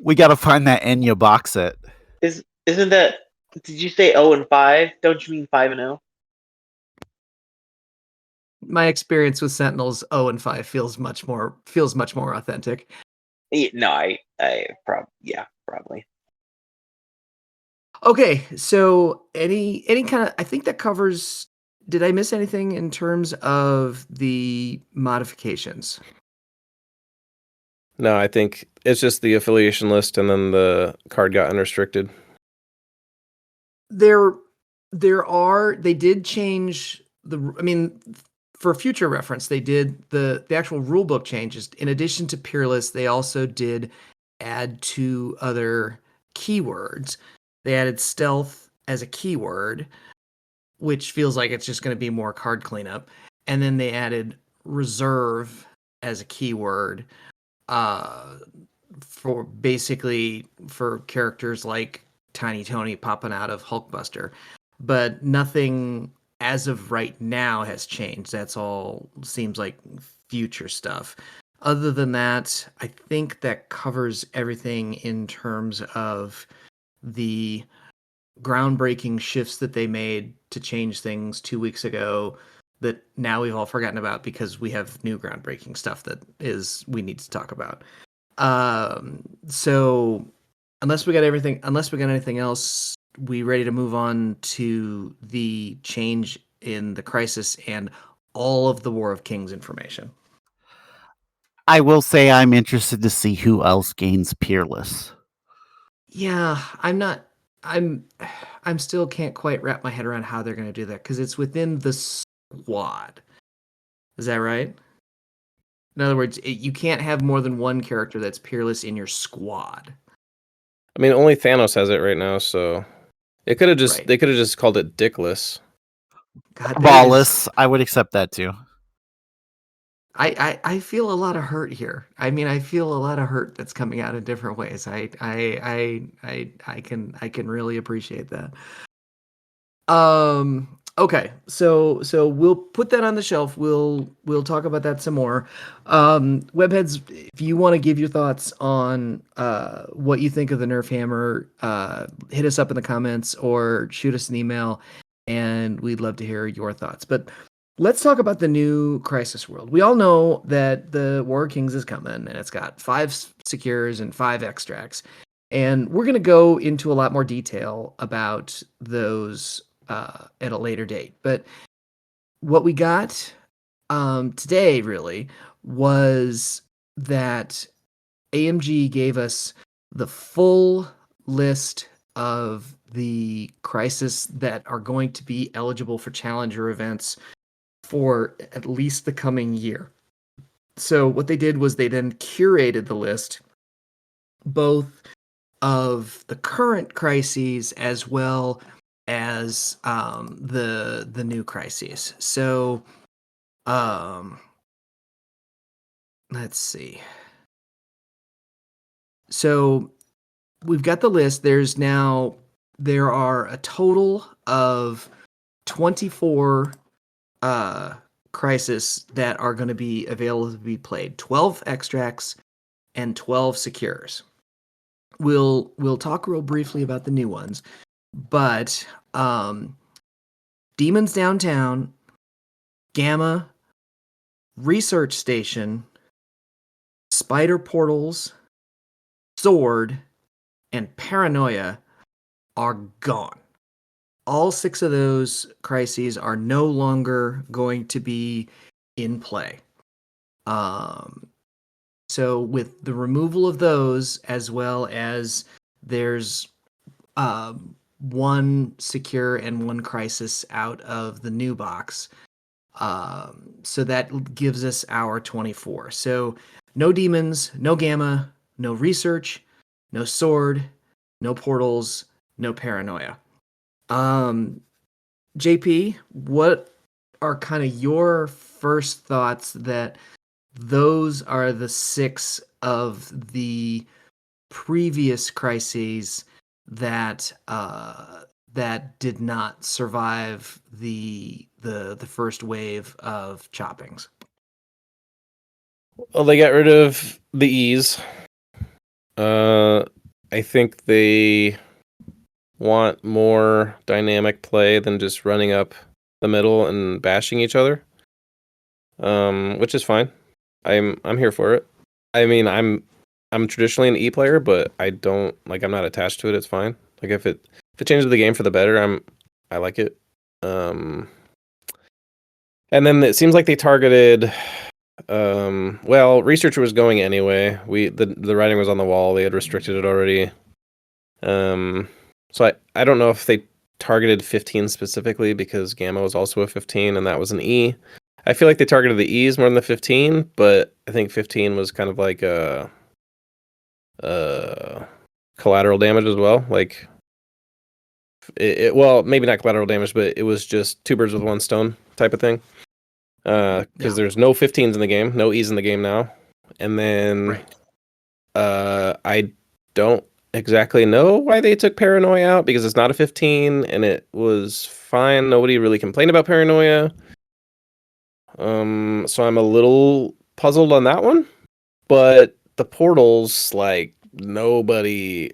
We got to find that Enya box set. Isn't that? Did you say 0-5? Don't you mean 5-0? My experience with Sentinels 0-5 feels much more authentic. No, I probably. Okay, so any kind of, I think that covers. Did I miss anything in terms of the modifications? No, I think it's just the affiliation list, and then the card got unrestricted. They did change I mean, for future reference, they did the actual rulebook changes. In addition to Peerless, they also did add 2 other keywords. They added stealth as a keyword, which feels like it's just going to be more card cleanup. And then they added reserve as a keyword for characters like Tiny Tony popping out of Hulkbuster. But nothing as of right now has changed. That's all seems like future stuff. Other than that, I think that covers everything in terms of the groundbreaking shifts that they made to change things 2 weeks ago that now we've all forgotten about because we have new groundbreaking stuff that we need to talk about. So unless we got anything else, we ready to move on to the change in the crisis and all of the War of Kings information. I will say I'm interested to see who else gains Peerless. Yeah, I'm still can't quite wrap my head around how they're going to do that because it's within the squad. Is that right? In other words, you can't have more than one character that's peerless in your squad. I mean, only Thanos has it right now, so it could have just Right. they could have just called it dickless. God, Ballless. I would accept that too. I feel a lot of hurt here. I mean, I feel a lot of hurt that's coming out in different ways. I can really appreciate that. Okay, so we'll put that on the shelf. We'll talk about that some more. Webheads, if you want to give your thoughts on what you think of the nerf hammer, hit us up in the comments or shoot us an email, and we'd love to hear your thoughts. But let's talk about the new Crisis World. We all know that the War of Kings is coming, and it's got 5 secures and 5 extracts. And we're going to go into a lot more detail about those at a later date. But what we got today really was that AMG gave us the full list of the crisis that are going to be eligible for challenger events for at least the coming year. So what they did was they then curated the list, both of the current crises as well as the new crises. So let's see. So we've got the list. There are a total of 24 crises that are going to be available to be played. 12 extracts and 12 secures. We'll talk real briefly about the new ones, but Demons Downtown, Gamma, Research Station, Spider Portals, Sword, and Paranoia are gone. All 6 of those crises are no longer going to be in play. So with the removal of those, as well as there's 1 secure and 1 crisis out of the new box. So that gives us our 24. So no demons, no gamma, no research, no sword, no portals, no paranoia. JP, what are kind of your first thoughts that those are the 6 of the previous crises that that did not survive the first wave of choppings? Well, they got rid of the E's. I think they want more dynamic play than just running up the middle and bashing each other. Which is fine. I'm here for it. I mean, I'm traditionally an E player, but I'm not attached to it. It's fine. Like if it changes the game for the better, I like it. And then it seems like they targeted. Well, researcher was going anyway. The writing was on the wall. They had restricted it already. So I don't know if they targeted 15 specifically because Gamma was also a 15 and that was an E. I feel like they targeted the E's more than the 15, but I think 15 was kind of like a collateral damage as well. Like well, maybe not collateral damage, but it was just 2 birds with 1 stone type of thing. Because there's no 15s in the game, no E's in the game now. And then I don't exactly know why they took Paranoia out because it's not a 15 and it was fine. Nobody really complained about Paranoia. So I'm a little puzzled on that one. But the portals,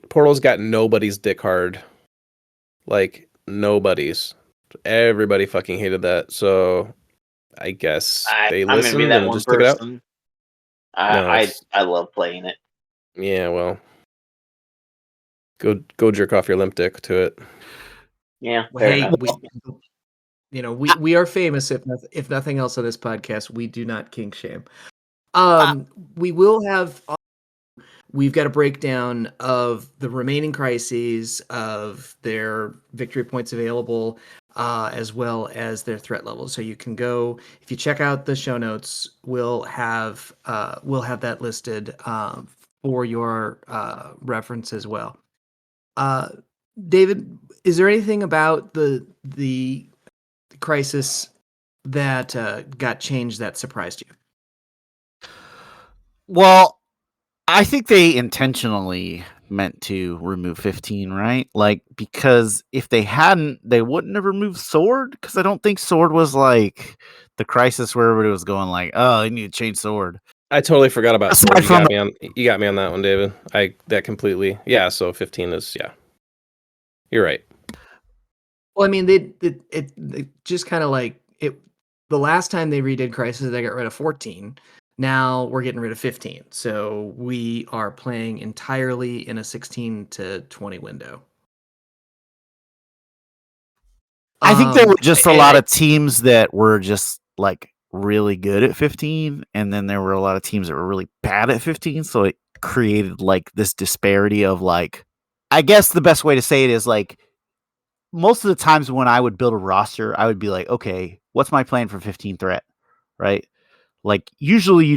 portals got nobody's dick hard. Like nobody's. Everybody fucking hated that. So I guess they I'm gonna be listened that and one just took it out. person. No, I love playing it. Yeah, well, go jerk off your limp dick to it. Yeah. Hey, we are famous if nothing else on this podcast. We do not kink shame. We will have. We've got a breakdown of the remaining crises, of their victory points available, as well as their threat levels. So you can go, if you check out the show notes, we'll have that listed for your reference as well. David, is there anything about the crisis that got changed that surprised you? Well, I think they intentionally meant to remove 15, right? Like, because if they hadn't, they wouldn't have removed Sword. Because I don't think Sword was like the crisis where everybody was going like, "Oh, I need to change Sword." I totally forgot about Aside Sword. from You got me on that one, David. That completely. Yeah, so 15 is You're right. Well, I mean, they just kind of like it. The last time they redid Crisis, they got rid of 14. Now we're getting rid of 15. So we are playing entirely in a 16 to 20 window. I think there were just a lot I- of teams that were just like really good at 15, and then there were a lot of teams that were really bad at 15. So it created like this disparity of like, I guess the best way to say it is like, most of the times when I would build a roster, I would be like, okay, what's my plan for 15 threat? Right? Like, usually you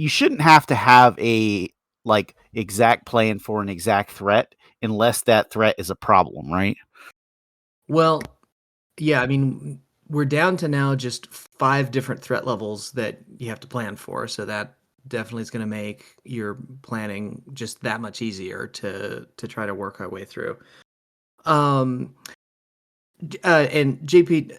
shouldn't have to have a like exact plan for an exact threat unless that threat is a problem, right? Well, yeah, I mean, we're down to now just 5 different threat levels that you have to plan for. So that definitely is going to make your planning just that much easier to try to work our way through. And JP,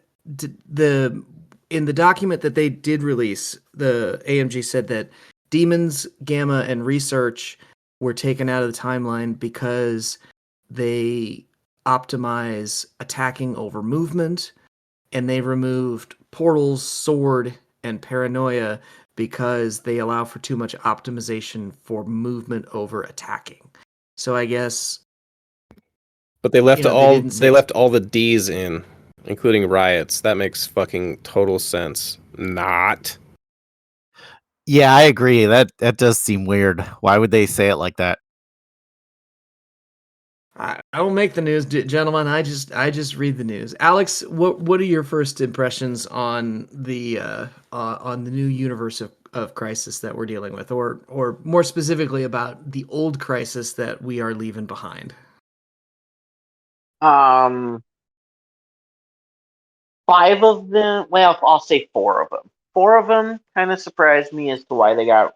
in the document that they did release, the AMG said that Demons, Gamma, and Research were taken out of the timeline because they optimize attacking over movement, and they removed Portals, Sword, and Paranoia because they allow for too much optimization for movement over attacking. So I guess, But they left didn't say left all the D's in, including riots. That makes fucking total sense. Not. Yeah, I agree. That does seem weird. Why would they say it like that? I don't make the news, gentlemen. I just read the news. Alex, what are your first impressions on the new universe of Crisis that we're dealing with, or more specifically about the old Crisis that we are leaving behind? 5 of them. Well, I'll say 4 of them. 4 of them kind of surprised me as to why they got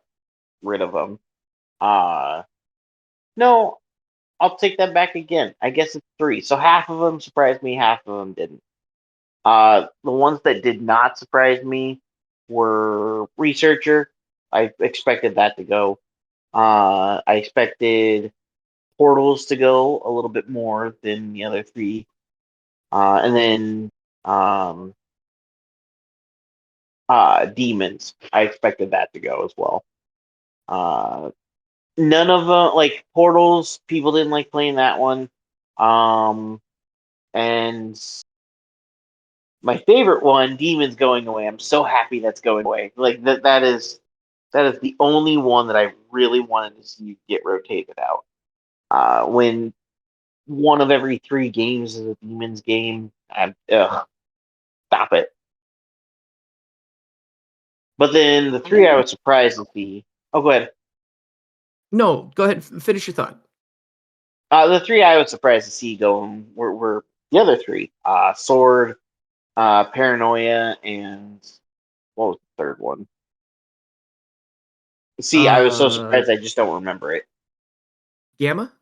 rid of them. No, I'll take that back again. I guess it's 3. So half of them surprised me, half of them didn't. The ones that did not surprise me were Researcher. I expected that to go. I expected Portals to go a little bit more than the other 3. And then Demons. I expected that to go as well. None of them, like Portals, people didn't like playing that one. And my favorite one, Demons, going away. I'm so happy that's going away. Like that is the only one that I really wanted to see get rotated out. When one of every 3 games is a Demons game, stop it. But then the 3 I was surprised to see. Oh, go ahead. No, go ahead. Finish your thought. The 3 I was surprised to see going were the other 3. Sword, Paranoia, and what was the third one? See, I was so surprised I just don't remember it. Gamma.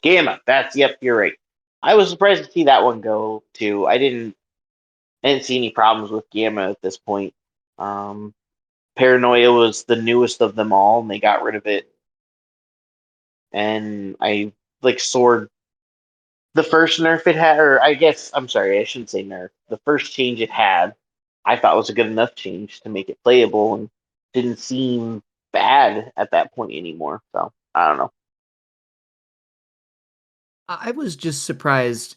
Gamma. Yep, you're right. I was surprised to see that one go too. I didn't see any problems with Gamma at this point. Paranoia was the newest of them all, and they got rid of it. And I like Sword. The first nerf it had, or I guess I'm sorry, I shouldn't say nerf. The first change it had, I thought was a good enough change to make it playable, and didn't seem bad at that point anymore. So I don't know. I was just surprised.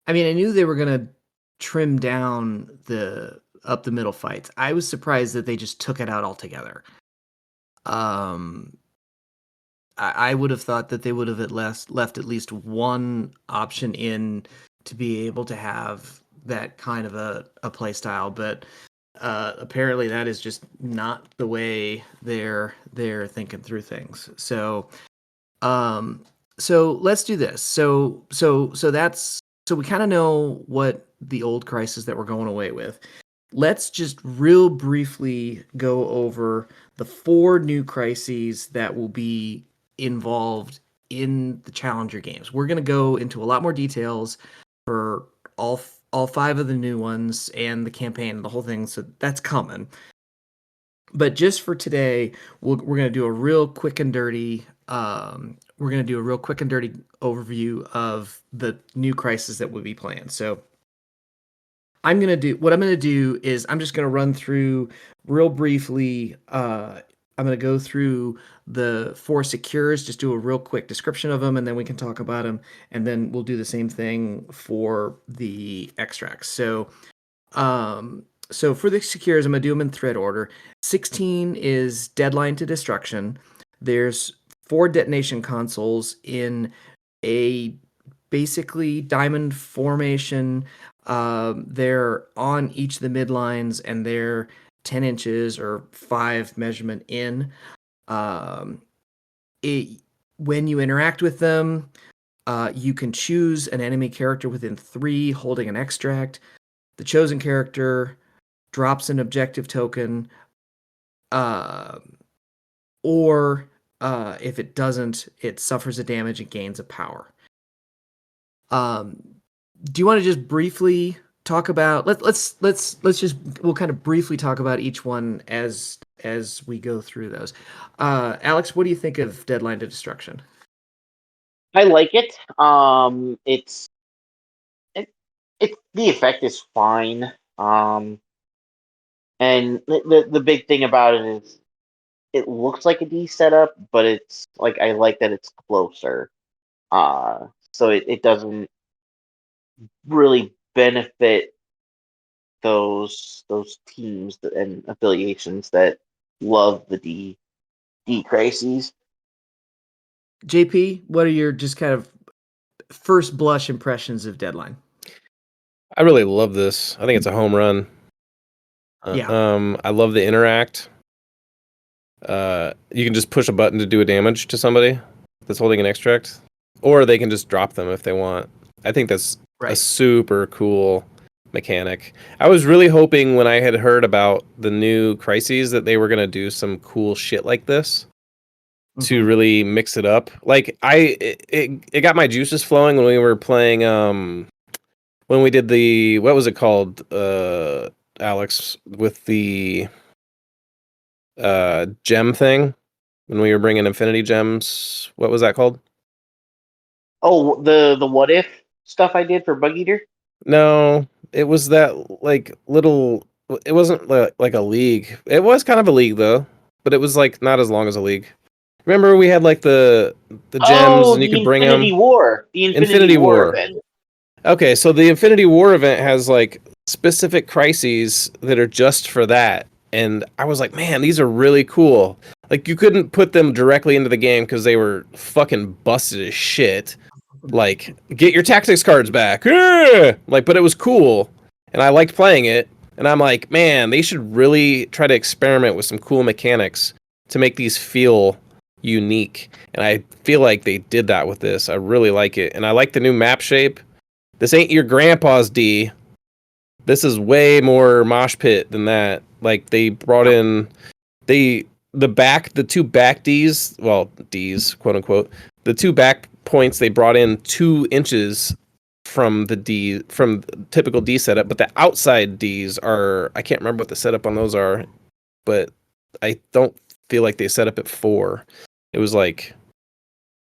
I mean, I knew they were gonna trim down the up the middle fights. I was surprised that they just took it out altogether. Um, I would have thought that they would have left at least one option in to be able to have that kind of a play style, but apparently that is just not the way they're thinking through things. So so let's do this. So we kind of know what the old crisis that we're going away with. Let's just real briefly go over the 4 new crises that will be involved in the Challenger games. We're going to go into a lot more details for all 5 of the new ones and the campaign and the whole thing, so that's coming. But just for today, we're going to do a real quick and dirty overview of the new crisis that we'll be playing. So I'm going to do is I'm just going to run through real briefly. I'm going to go through the 4 secures, just do a real quick description of them, and then we can talk about them. And then we'll do the same thing for the extracts. So for the secures, I'm going to do them in thread order. 16 is Deadline to Destruction. There's 4 detonation consoles in a basically diamond formation. They're on each of the midlines, and they're 10 inches or 5 measurement in. When you interact with them, you can choose an enemy character within 3 holding an extract. The chosen character drops an objective token, or if it doesn't, it suffers a damage and gains a power. Do you want to just briefly talk about? We'll kind of briefly talk about each one as we go through those. Alex, what do you think of Deadline to Destruction? I like it. It's the effect is fine. And the big thing about it is it looks like a D setup, but it's like I like that it's closer. So it doesn't really benefit those teams and affiliations that love the D crises. JP, what are your just kind of first blush impressions of Deadline? I really love this. I think it's a home run. Yeah. I love the interact. You can just push a button to do a damage to somebody that's holding an extract, or they can just drop them if they want. I think that's a super cool mechanic. I was really hoping when I had heard about the new crises that they were going to do some cool shit like this to really mix it up. Like it got my juices flowing when we were playing when we did the, what was it called, Alex, with the gem thing, when we were bringing infinity gems. What was that called? Oh, the what if stuff I did for Bug Eater? No, it was that like little, it wasn't like a league. It was kind of a league though, but it was like not as long as a league. Remember we had like the gems and you could bring them. The Infinity War event. Okay, so the Infinity War event has like specific crises that are just for that. And I was like, man, these are really cool. Like, you couldn't put them directly into the game because they were fucking busted as shit. Like, get your tactics cards back. Like, but it was cool. And I liked playing it. And I'm like, man, they should really try to experiment with some cool mechanics to make these feel unique. And I feel like they did that with this. I really like it. And I like the new map shape. This ain't your grandpa's D. This is way more mosh pit than that. Like, they brought in the 2 back Ds, well, Ds, quote unquote, the 2 back points, they brought in 2 inches from the typical D setup, but the outside Ds are, I can't remember what the setup on those are, but I don't feel like they set up at 4. It was like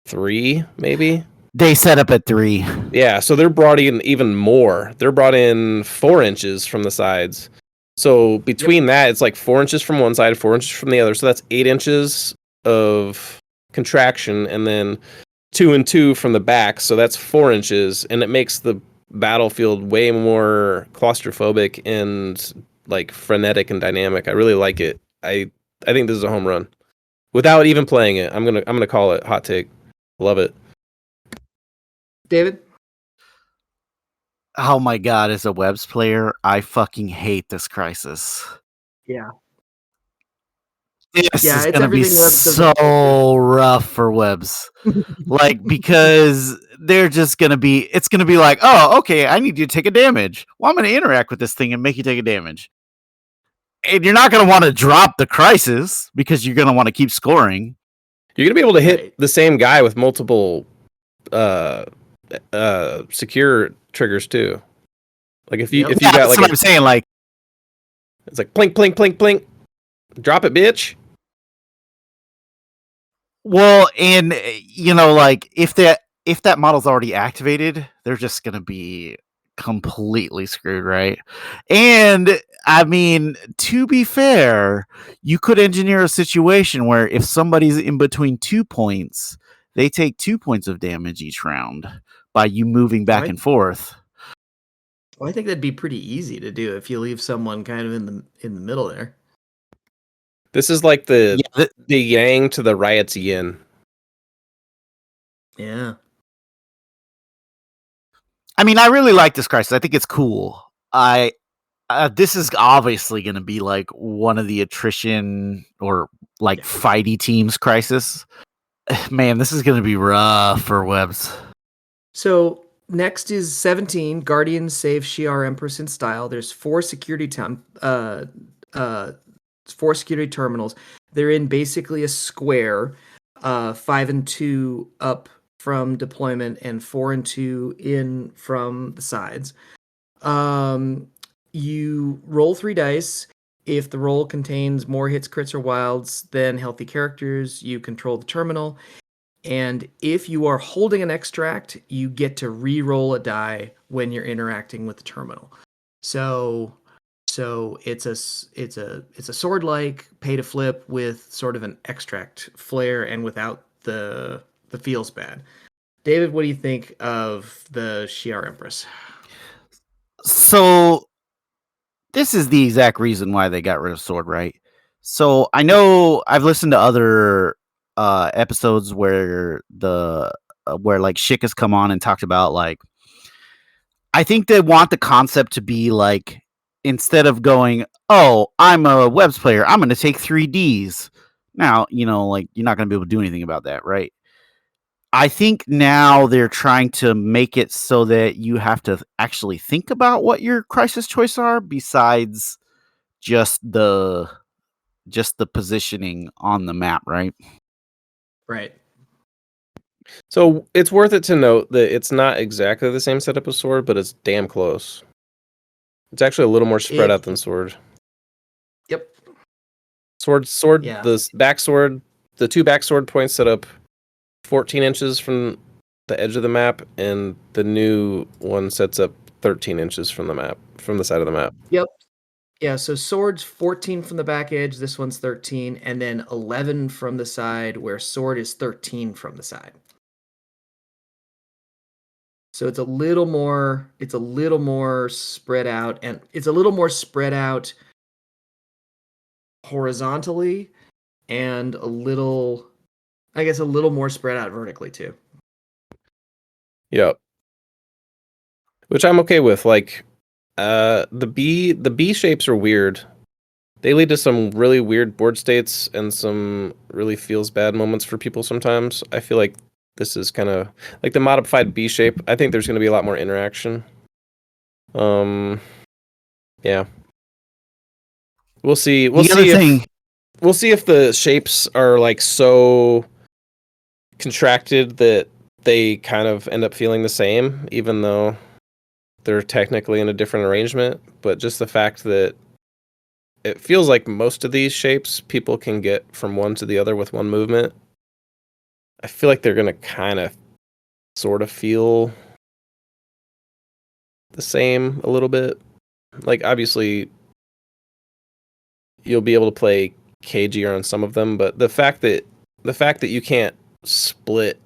3, maybe. They set up at 3. Yeah, so they're brought in even more. They're brought in 4 inches from the sides. So between that, it's like 4 inches from one side, 4 inches from the other. So that's 8 inches of contraction, and then 2 and 2 from the back. So that's 4 inches, and it makes the battlefield way more claustrophobic and like frenetic and dynamic. I really like it. I think this is a home run. Without even playing it, I'm gonna call it hot take. Love it. David? Oh my god, as a Webs player, I fucking hate this crisis. Yeah. This Yeah, is it's gonna be everything Webs doesn't so rough for Webs. Like, because they're just gonna be, it's gonna be like, oh, okay, I need you to take a damage. Well, I'm gonna interact with this thing and make you take a damage. And you're not gonna want to drop the crisis because you're gonna want to keep scoring. You're gonna be able to hit Right. the same guy with multiple secure triggers too. Like if you Yep. if you Yeah, got that's like what I'm saying. Like, it's like plink plink plink plink, drop it, bitch. well, and like if that model's already activated, they're just gonna be completely screwed, right? And I mean, to be fair, you could engineer a situation where if somebody's in between 2 points, they take 2 points of damage each round by you moving back Right. and forth. Well, I think that'd be pretty easy to do if you leave someone kind of in the middle there. This is like the Yeah, the yang to the riot's yin. Yeah. I mean, I really like this crisis. I think it's cool. This is obviously going to be like one of the attrition or like Yeah. fighty teams crisis. Man, this is going to be rough for Webs. So next is 17. Guardians save Shi'ar Empress in style. There's 4 security terminals. They're in basically a square, 5 and 2 up from deployment and 4 and 2 in from the sides. You roll 3 dice. If the roll contains more hits, crits, or wilds than healthy characters, you control the terminal. And if you are holding an extract, you get to re-roll a die when you're interacting with the terminal. So it's a sword-like pay to flip with sort of an extract flair and without the feels bad. David, what do you think of the Shi'ar Empress? So this is the exact reason why they got rid of sword, right? So I know I've listened to other episodes where where like Schick has come on and talked about like, I think they want the concept to be like, instead of going, oh, I'm a Webs player, I'm going to take 3Ds. Now, like you're not going to be able to do anything about that, right? I think now they're trying to make it so that you have to actually think about what your crisis choices are besides just the positioning on the map, right? Right. So it's worth it to note that it's not exactly the same setup as sword, but it's damn close. It's actually a little more spread out than sword. Yep. Sword. Yeah. The back sword, the 2 back sword points set up 14 inches from the edge of the map, and the new one sets up 13 inches from the map, from the side of the map. Yep. Yeah, so sword's 14 from the back edge, this one's 13, and then 11 from the side, where sword is 13 from the side. So it's a little more spread out, and it's a little more spread out horizontally, and a little more spread out vertically too. Yep. Which I'm okay with. Like, the B shapes are weird. They lead to some really weird board states and some really feels bad moments for people sometimes. I feel like this is kind of like the modified B shape. I think there's going to be a lot more interaction. Yeah. We'll see. We'll see if the shapes are like so contracted that they kind of end up feeling the same, even though they're technically in a different arrangement. But just the fact that it feels like most of these shapes people can get from one to the other with one movement, I feel like they're going to kind of sort of feel the same a little bit. Like, obviously, you'll be able to play KGR on some of them, but the fact that you can't split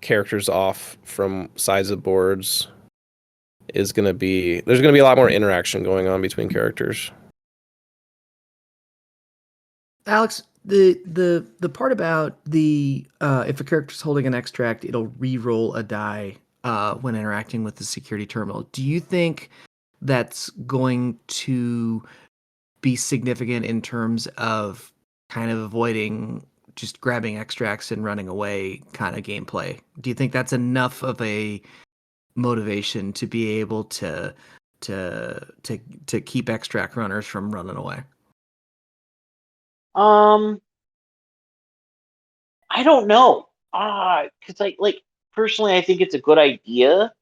characters off from sides of boards is going to be, there's going to be a lot more interaction going on between characters. Alex, The part about the if a character's holding an extract, it'll re-roll a die when interacting with the security terminal. Do you think that's going to be significant in terms of kind of avoiding just grabbing extracts and running away kind of gameplay? Do you think that's enough of a motivation to be able to keep extract runners from running away? I don't know. Because like personally, I think it's a good idea.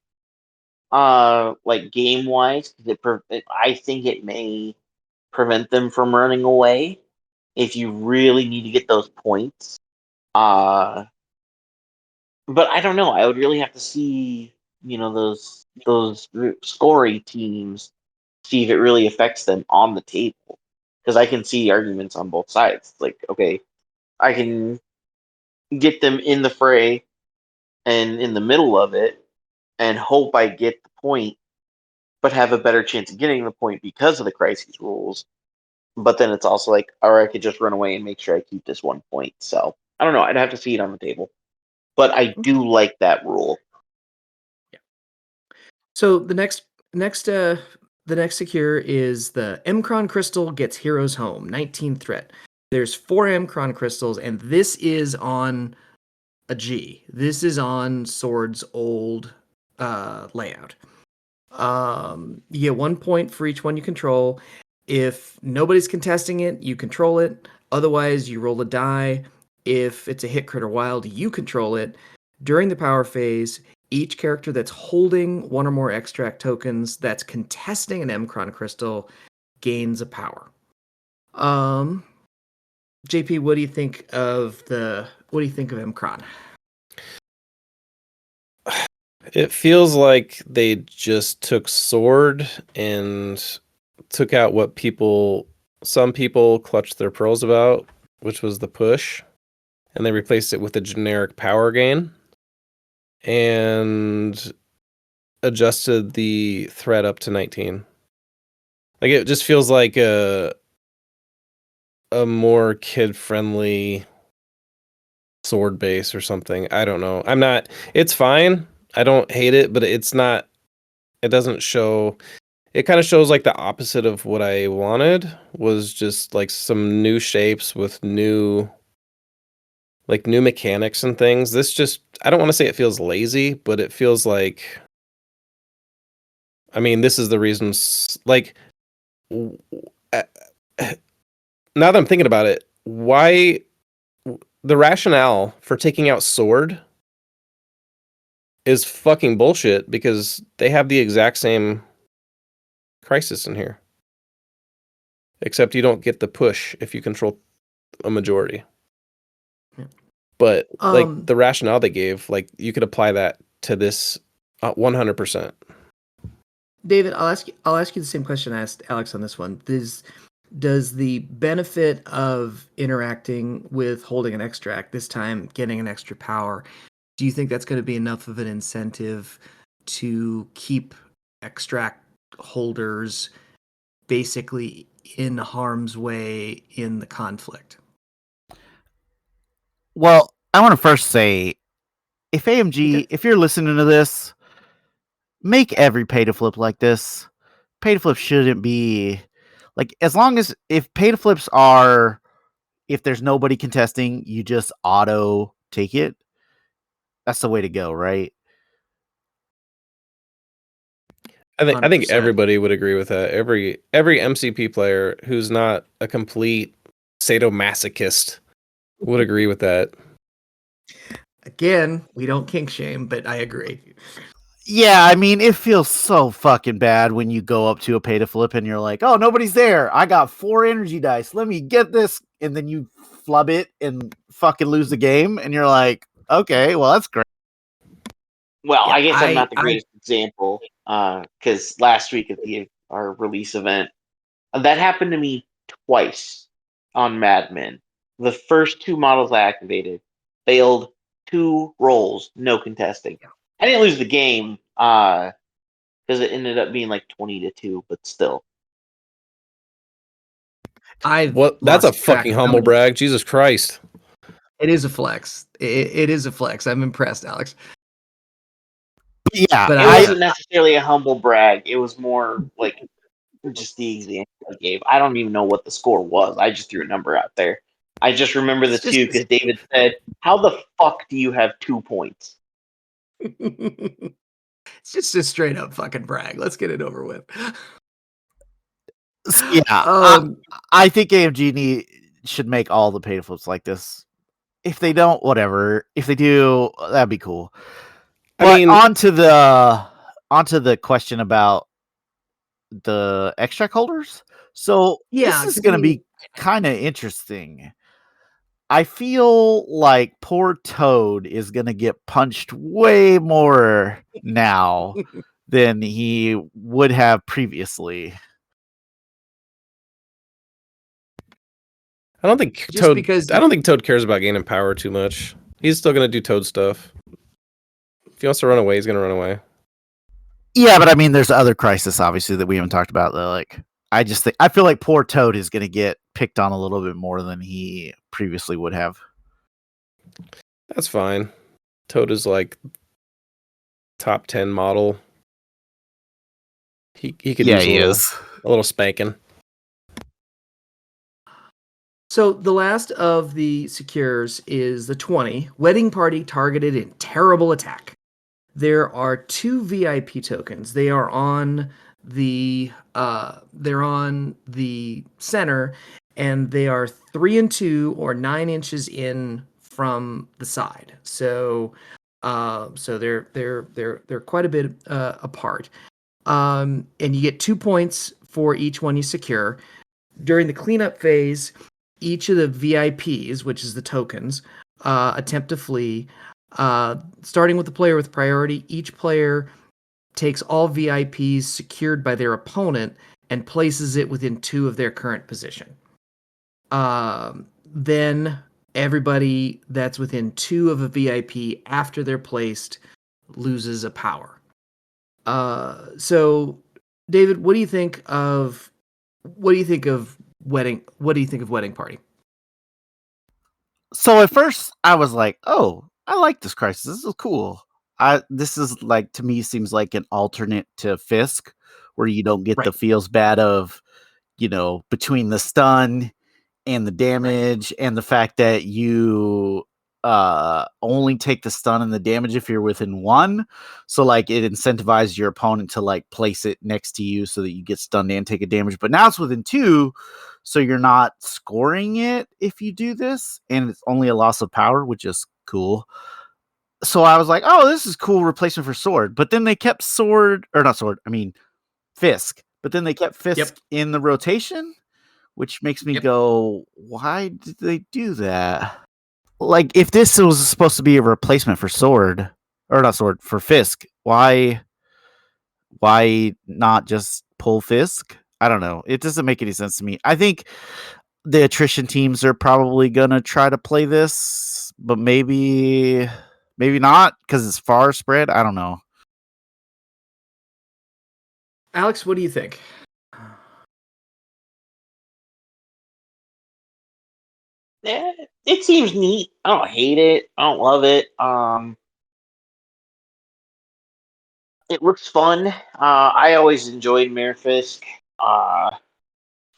Like game wise, I think it may prevent them from running away if you really need to get those points. Uh, but I don't know. I would really have to see, those scoring teams, see if it really affects them on the table. Because I can see arguments on both sides. Like, okay, I can get them in the fray and in the middle of it and hope I get the point, but have a better chance of getting the point because of the crises rules. But then it's also like, or I could just run away and make sure I keep this 1 point. So I don't know. I'd have to see it on the table. But I do like that rule. So the next secure is the Mcron crystal gets heroes home, 19 threat. There's 4 Mcron crystals, and this is on a G. This is on Sword's old layout. You get 1 point for each one you control. If nobody's contesting it, you control it. Otherwise, you roll a die. If it's a hit, crit, or wild, you control it. During the power phase, each character that's holding one or more extract tokens that's contesting an Mcron crystal gains a power. JP, what do you think of Mcron? It feels like they just took Sword and took out what some people clutched their pearls about, which was the push, and they replaced it with a generic power gain and adjusted the threat up to 19. Like, it just feels like a more kid-friendly Sword base or something. I don't know. It's fine. I don't hate it, but it doesn't show. It kind of shows like the opposite of what I wanted, was just like some new shapes with new mechanics and things. I don't want to say it feels lazy, but it feels like, I mean, this is the reason, like, now that I'm thinking about it, why the rationale for taking out Sword is fucking bullshit, because they have the exact same crisis in here. Except you don't get the push if you control a majority. Yeah. But like the rationale they gave, like you could apply that to this 100%. David, I'll ask you the same question I asked Alex on this one. Does the benefit of interacting with holding an extract, this time getting an extra power, do you think that's going to be enough of an incentive to keep extract holders basically in harm's way in the conflict? Well, I want to first say, if AMG, if you're listening to this, make every pay to flip like this. Pay to flip shouldn't be like, as long as if pay to flips are, if there's nobody contesting, you just auto take it. That's the way to go, right? I think 100%. everybody would agree with that. Every MCP player who's not a complete sadomasochist would agree with that. Again, we don't kink shame, but I agree. Yeah, I mean, it feels so fucking bad when you go up to a pay to flip and you're like, oh, nobody's there. I got 4 energy dice. Let me get this. And then you flub it and fucking lose the game. And you're like, okay, well, that's great. Well, I guess I'm not the greatest example, because last week at our release event, that happened to me twice on Mad Men. The first 2 models I activated failed 2 rolls, no contesting. I didn't lose the game because it ended up being like 20-2, but still. That's a lost track fucking of how humble many- brag. Jesus Christ. It is a flex. It is a flex. I'm impressed, Alex. Yeah, But It wasn't necessarily a humble brag. It was more like just the example I gave. I don't even know what the score was. I just threw a number out there. I just remember the It's just- two because David said, "How the fuck do you have 2 points?" It's just a straight up fucking brag. Let's get it over with. Yeah, I think AMG should make all the pay flips like this. If they don't, whatever. If they do, that'd be cool. But I mean, onto the question about the extract holders. So Yeah, this is 'cause going to be kind of interesting. I feel like poor Toad is going to get punched way more now than he would have previously. I don't think Just because Toad cares about gaining power too much. He's still gonna do Toad stuff. If he wants to run away, he's gonna run away. Yeah, but I mean, there's other crisis obviously that we haven't talked about. Though, like, I feel like poor Toad is going to get picked on a little bit more than he previously would have. That's fine. Toad is like top 10 model. He could use a little spanking. So the last of the secures is the 20 wedding party targeted in terrible attack. There are 2 VIP tokens. They are on the center, and they are 3 and 2 or 9 inches in from the side. So they're quite a bit apart. And you get 2 points for each one you secure. During the cleanup phase, each of the VIPs, which is the tokens, attempt to flee. Starting with the player with priority, each player takes all VIPs secured by their opponent and places it within 2 of their current position. Then everybody that's within 2 of a VIP after they're placed loses a power. So, David, what do you think of wedding? What do you think of wedding party? So at first I was like, "Oh, I like this crisis. This is cool." This is like, to me, seems like an alternate to Fisk, where you don't get the feels bad of, between the stun and the damage and the fact that you only take the stun and the damage if you're within 1. So like it incentivizes your opponent to like place it next to you so that you get stunned and take a damage. But now it's within 2, so you're not scoring it if you do this, and it's only a loss of power, which is cool. So I was like, "Oh, this is cool replacement for Sword." But then they kept Fisk. But then they kept Fisk in the rotation, which makes me go, why did they do that? Like, if this was supposed to be a replacement for Sword, or not Sword, for Fisk, why not just pull Fisk? I don't know. It doesn't make any sense to me. I think the attrition teams are probably gonna try to play this, but maybe not, because it's far spread. I don't know. Alex, what do you think? Yeah, it seems neat. I don't hate it. I don't love it. It looks fun. I always enjoyed Mayor Fisk.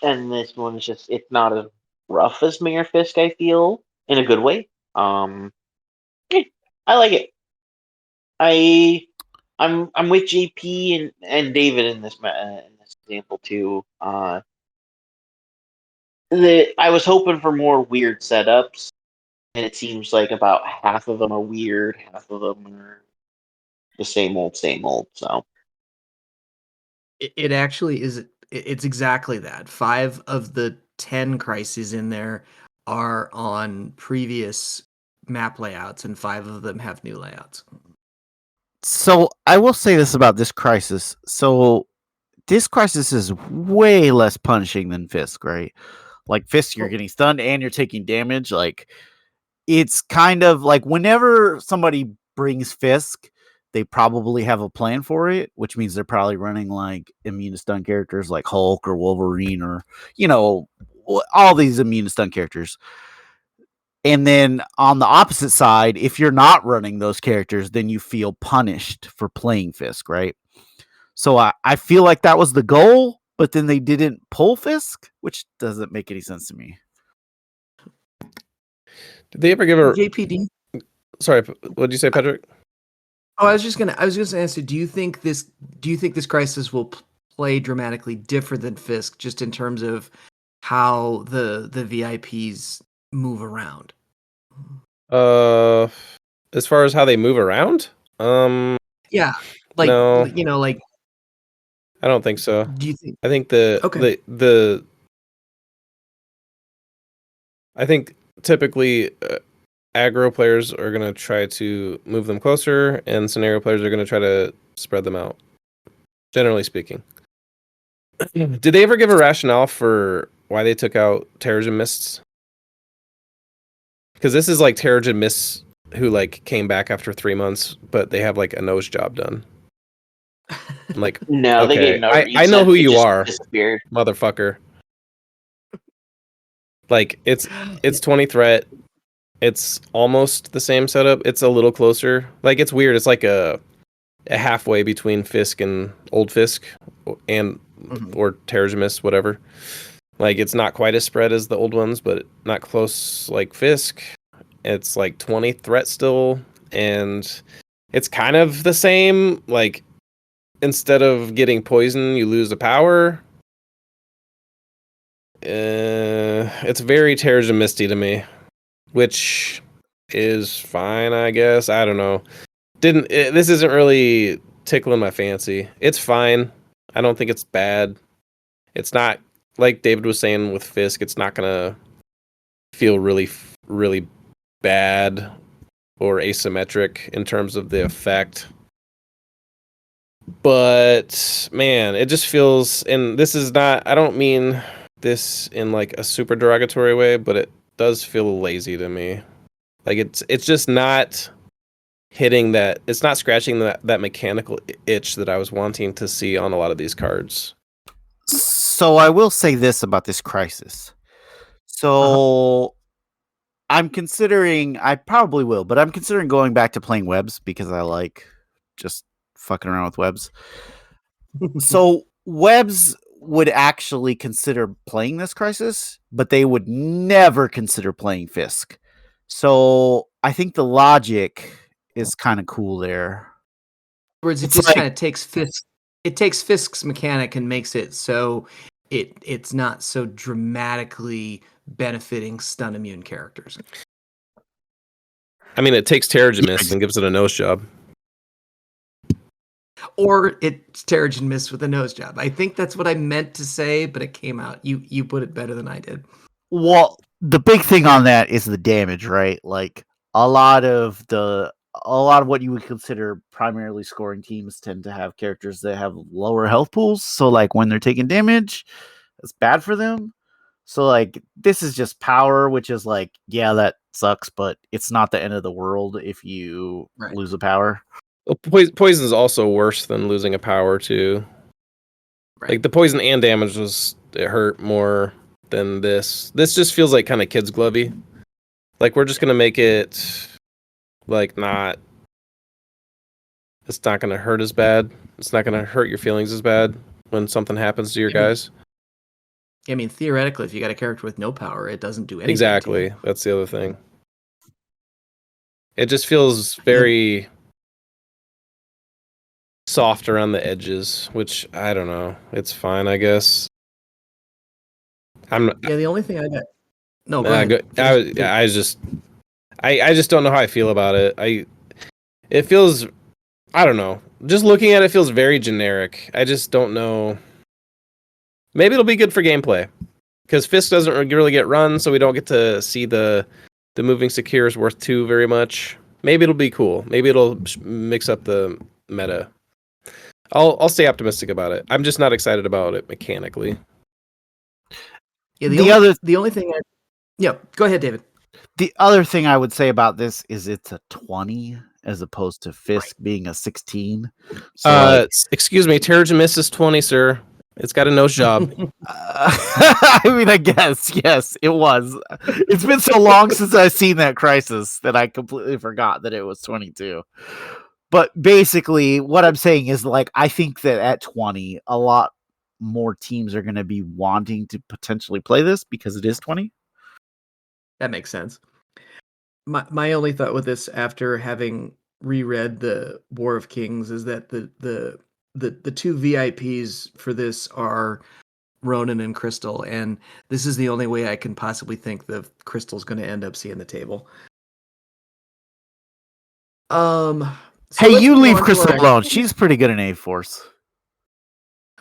And this one is it's not as rough as Mayor Fisk, I feel, in a good way. Yeah, I like it. I'm with JP and David in this example too. I was hoping for more weird setups, and it seems like about half of them are weird, half of them are the same old, same old. So It actually is. It's exactly that. 5 of the 10 crises in there are on previous map layouts, and 5 of them have new layouts. So I will say this about this crisis. So this crisis is way less punishing than Fisk, right? Like Fisk, you're getting stunned and you're taking damage. Like, it's kind of like whenever somebody brings Fisk, they probably have a plan for it, which means they're probably running like immune to stun characters like Hulk or Wolverine or, all these immune to stun characters. And then on the opposite side, if you're not running those characters, then you feel punished for playing Fisk, right? So I feel like that was the goal, but then they didn't pull Fisk, which doesn't make any sense to me. Did they ever give a JPD? Sorry, what did you say, Patrick? Oh, I was just gonna ask you, do you think this crisis will play dramatically different than Fisk, just in terms of how the VIPs move around? As far as how they move around? Yeah. Like, no. Like, I don't think so. do you think? I think I think typically aggro players are going to try to move them closer, and scenario players are going to try to spread them out, generally speaking. Did they ever give a rationale for why they took out Terrigen Mists? Because this is like Terrigen Mists who like came back after 3 months, but they have like a nose job done. I'm like, no, okay, they gave no reason. I know who It you just are, disappeared. motherfucker. Like it's 20 threat. It's almost the same setup. It's a little closer. Like it's weird. It's like a halfway between Fisk and Old Fisk, and or Terrigen Mist, whatever. Like it's not quite as spread as the old ones, but not close like Fisk. It's like 20 threat still, and it's kind of the same. Like instead of getting poison, you lose the power. It's very Terrigen Misty to me, which is fine, I guess. I don't know. This isn't really tickling my fancy. It's fine. I don't think it's bad. It's not like David was saying with Fisk. It's not gonna feel really, really bad or asymmetric in terms of the effect. But man, it just feels, and this is not, I don't mean this in like a super derogatory way, but it does feel lazy to me. Like it's just not hitting that, it's not scratching that mechanical itch that I was wanting to see on a lot of these cards. So I will say this about this crisis. So I'm considering, I probably will, but I'm considering going back to playing webs because I like just fucking around with webs. So webs would actually consider playing this crisis, but they would never consider playing Fisk. So I think the logic is kind of cool there. In other words, it It's just like- kind of takes Fisk. It takes Fisk's mechanic and makes it so it's not so dramatically benefiting stun immune characters. I mean, it takes Terrigen Mist and gives it a nose job. Or it's Terrigen Mist with a nose job. I think that's what I meant to say, but it came out. You put it better than I did. Well, the big thing on that is the damage, right? Like a lot of what you would consider primarily scoring teams tend to have characters that have lower health pools. So like when they're taking damage, it's bad for them. So like this is just power, which is like, yeah, that sucks, but it's not the end of the world if you lose a power. Poison is also worse than losing a power too. Right. Like the poison and damage it hurt more than this. This just feels like kind of kids glovey. Like we're just gonna make it like it's not gonna hurt as bad. It's not gonna hurt your feelings as bad when something happens to your guys. I mean, theoretically, if you got a character with no power, it doesn't do anything. Exactly. That's the other thing. It just feels very soft around the edges, which I don't know. It's fine, I guess. The only thing I got. No, go ahead. I just don't know how I feel about it. It feels, I don't know. Just looking at it feels very generic. I just don't know. Maybe it'll be good for gameplay because Fisk doesn't really get run, so we don't get to see the moving secures worth 2 very much. Maybe it'll be cool. Maybe it'll mix up the meta. I'll stay optimistic about it. I'm just not excited about it mechanically. Yeah, the only thing go ahead, David. The other thing I would say about this is it's a 20 as opposed to Fisk being a 16. So excuse me, Terrigen Mist is 20, sir. It's got a nose job. I mean, I guess, yes, it was. It's been so long since I've seen that Crisis that I completely forgot that it was 22. But basically, what I'm saying is, like, I think that at 20, a lot more teams are going to be wanting to potentially play this because it is 20. That makes sense. My only thought with this, after having reread the War of Kings, is that the two VIPs for this are Ronan and Crystal, and this is the only way I can possibly think that Crystal's going to end up seeing the table. So hey, you let's leave move on to Crystal our- alone. She's pretty good in A-Force.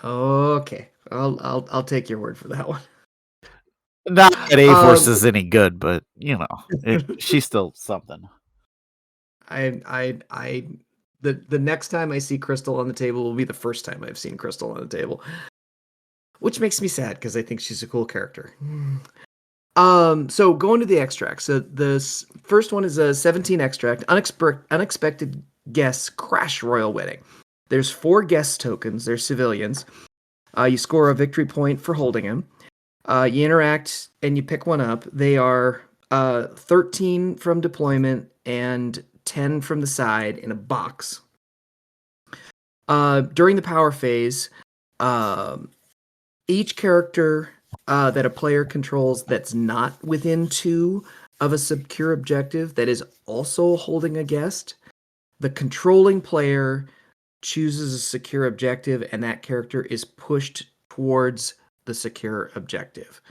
Okay, I'll take your word for that one. Not that A-Force is any good, but you know, she's still something. The next time I see Crystal on the table will be the first time I've seen Crystal on the table, which makes me sad because I think she's a cool character. So going to the extract. So this first one is a 17 extract, unexpected guests crash royal wedding. There's 4 guest tokens. They're civilians. You score a victory point for holding them. You interact and you pick one up. They are 13 from deployment and 10 from the side in a box. During the power phase, each character that a player controls that's not within 2 of a secure objective that is also holding a guest, the controlling player chooses a secure objective and that character is pushed towards the secure objective.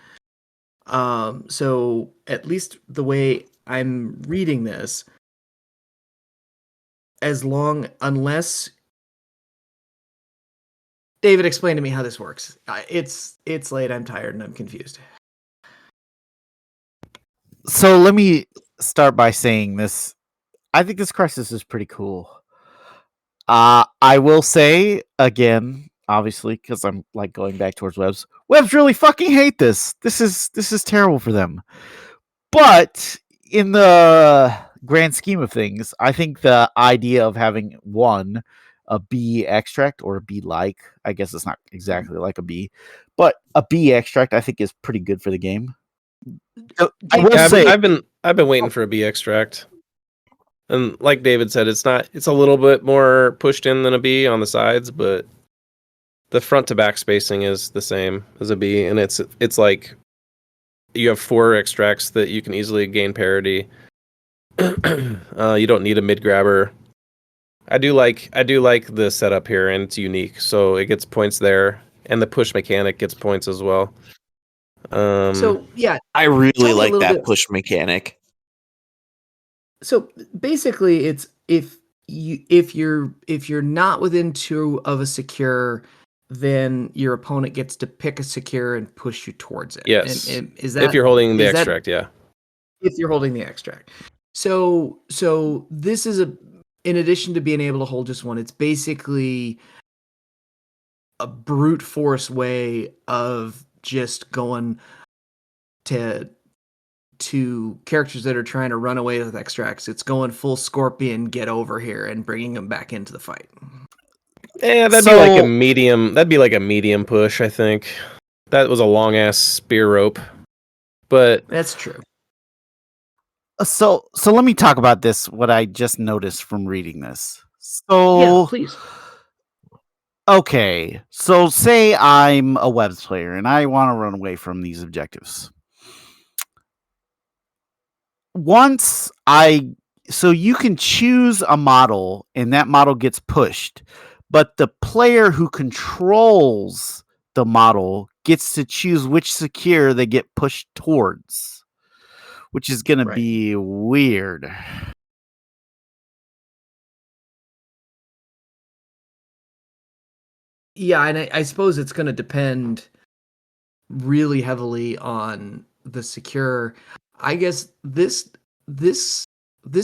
So at least the way I'm reading this, unless David, explain to me how this works. It's late, I'm tired, and I'm confused. So let me start by saying this. I think this Crisis is pretty cool. I will say again, obviously, because I'm like going back towards Webs. Webs really fucking hate this. This is terrible for them. But in the grand scheme of things, I think the idea of having a B extract or a B like, I guess it's not exactly like a B, but a B extract I think is pretty good for the game. I will say I've been waiting for a B extract. And like David said, it's a little bit more pushed in than a B on the sides, but the front to back spacing is the same as a B, and it's like you have 4 extracts that you can easily gain parity. You don't need a mid grabber. I do like the setup here, and it's unique, so it gets points there, and the push mechanic gets points as well. So yeah, I tell really me a like little that bit- push mechanic. So basically, it's if you're not within 2 of a secure, then your opponent gets to pick a secure and push you towards it. Yes. And is that if you're holding the is that- extract, yeah. if you're holding the extract. So this is in addition to being able to hold just one, it's basically a brute force way of just going to characters that are trying to run away with extracts. It's going full Scorpion, get over here, and bringing them back into the fight. Yeah, that'd be like a medium push, I think. That was a long ass spear rope. But That's true. so let me talk about this, what I just noticed from reading this. So Yeah, please. okay, so say I'm a Webs player and I want to run away from these objectives. So you can choose a model and that model gets pushed, but the player who controls the model gets to choose which secure they get pushed towards, which is going to be weird. Yeah, and I suppose it's going to depend really heavily on the secure. I guess this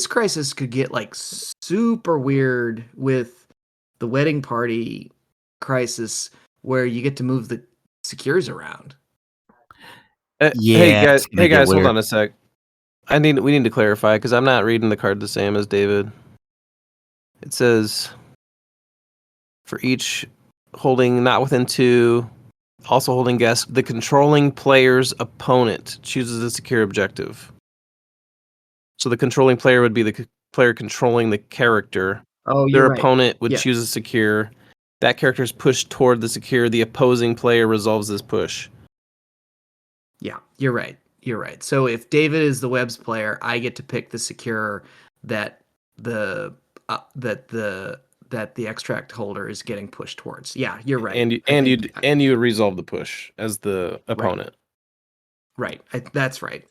Crisis could get like super weird with the wedding party Crisis, where you get to move the secures around. Yeah, it's gonna hey get guys, hold weird. on a sec. We need to clarify because I'm not reading the card the same as David. It says for each holding not within 2 Also holding guess, the controlling player's opponent chooses a secure objective. So the controlling player would be the player controlling the character. Oh, Their you're right. opponent would Yeah. choose a secure. That character is pushed toward the secure. The opposing player resolves this push. Yeah, you're right. You're right. So if David is the webs player, I get to pick the secure that the extract holder is getting pushed towards. Yeah, you're right. And you resolve the push as the opponent. Right. That's right.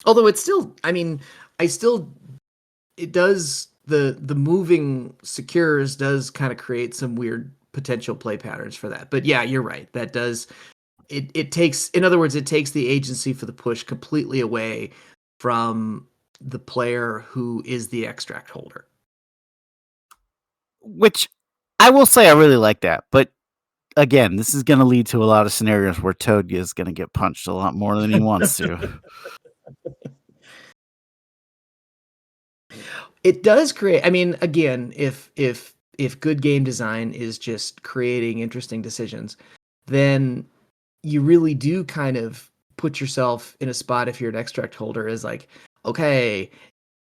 Although it's still, I mean, it does the moving secures does kind of create some weird potential play patterns for that. But yeah, you're right. That does it takes, in other words, it takes the agency for the push completely away from the player who is the extract holder. Which I will say I really like that, but again, this is going to lead to a lot of scenarios where Toad is going to get punched a lot more than he wants to. It does create, I mean, again, if good game design is just creating interesting decisions, then you really do kind of put yourself in a spot, if you're an extract holder, is like, okay,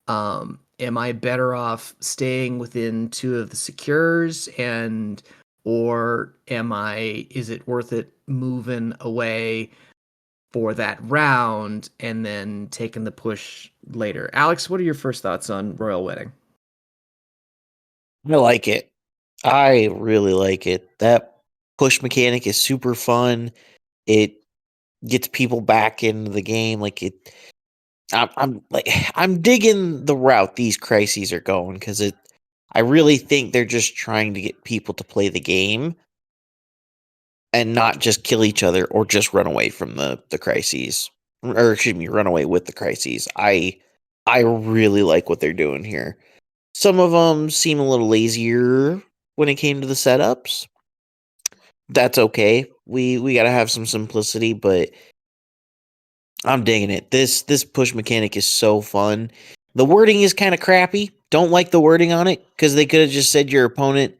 am I better off staying within 2 of the secures, or is it worth it moving away for that round and then taking the push later? Alex, what are your first thoughts on Royal Wedding? I like it. I really like it. That push mechanic is super fun. It gets people back into the game. Like it, I'm digging the route these crises are going, because I really think they're just trying to get people to play the game and not just kill each other or just run away from the crises, or excuse me, run away with the crises. I really like what they're doing here. Some of them seem a little lazier when it came to the setups. That's okay. We got to have some simplicity, but I'm digging it. This push mechanic is so fun. The wording is kind of crappy. Don't like the wording on it, because they could have just said your opponent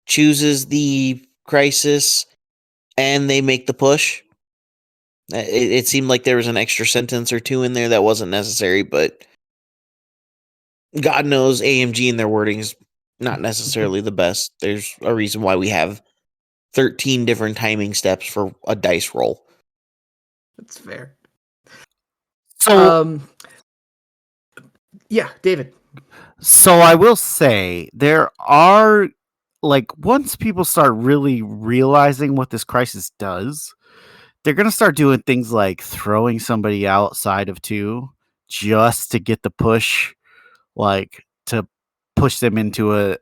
chooses the crisis and they make the push. It seemed like there was an extra sentence or two in there that wasn't necessary, but God knows AMG and their wording is not necessarily the best. There's a reason why we have 13 different timing steps for a dice roll. That's fair. So, yeah, David. So I will say there are, like, once people start really realizing what this crisis does, they're going to start doing things like throwing somebody outside of 2 just to get the push, like to push them into a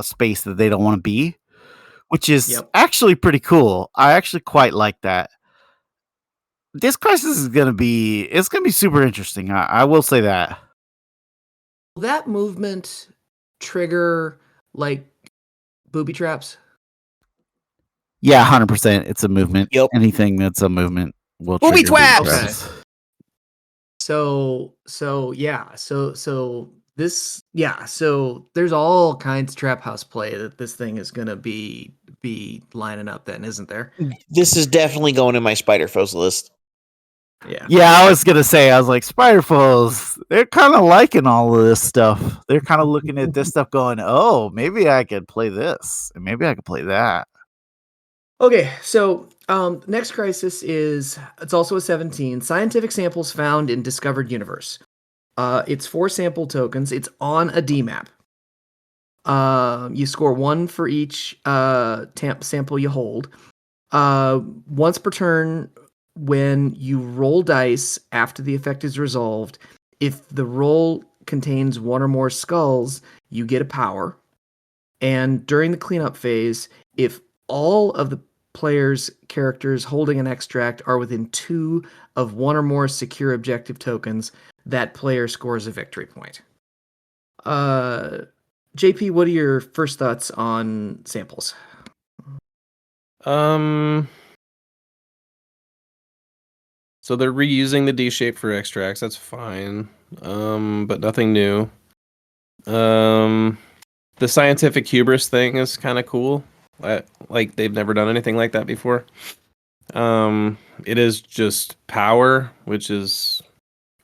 space that they don't want to be, which is actually pretty cool. I actually quite like that. This crisis is going to be super interesting. I will say that. Will that movement trigger like booby traps? Yeah, 100%. It's a movement. Yep. Anything that's a movement will Booby trigger traps! traps. So there's all kinds of trap house play that this thing is gonna be lining up then, isn't there? This is definitely going in my Spider Foes list. Yeah, I was gonna say, I was like, Spiderfuls, they're kind of liking all of this stuff. They're kind of looking at this stuff going, oh, maybe I could play this, and maybe I could play that. Okay, so next crisis it's also a 17. Scientific samples found in discovered universe. It's 4 sample tokens. It's on a D map. You score 1 for each sample you hold. Once per turn, when you roll dice after the effect is resolved, if the roll contains 1 or more skulls, you get a power. And during the cleanup phase, if all of the player's characters holding an extract are within 2 of 1 or more secure objective tokens, that player scores a victory point. JP, what are your first thoughts on samples? So they're reusing the D shape for extracts. That's fine. But nothing new. The scientific hubris thing is kind of cool. Like they've never done anything like that before. It is just power, which is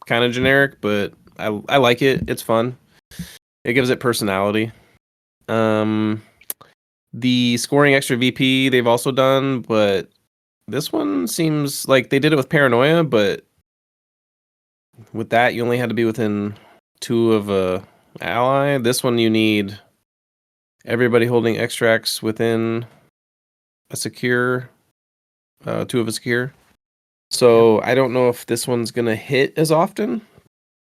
kind of generic, but I like it. It's fun. It gives it personality. The scoring extra VP they've also done, but this one seems like they did it with paranoia, but with that you only had to be within 2 of a ally. This one you need everybody holding extracts within a secure 2 of a secure. So I don't know if this one's gonna hit as often.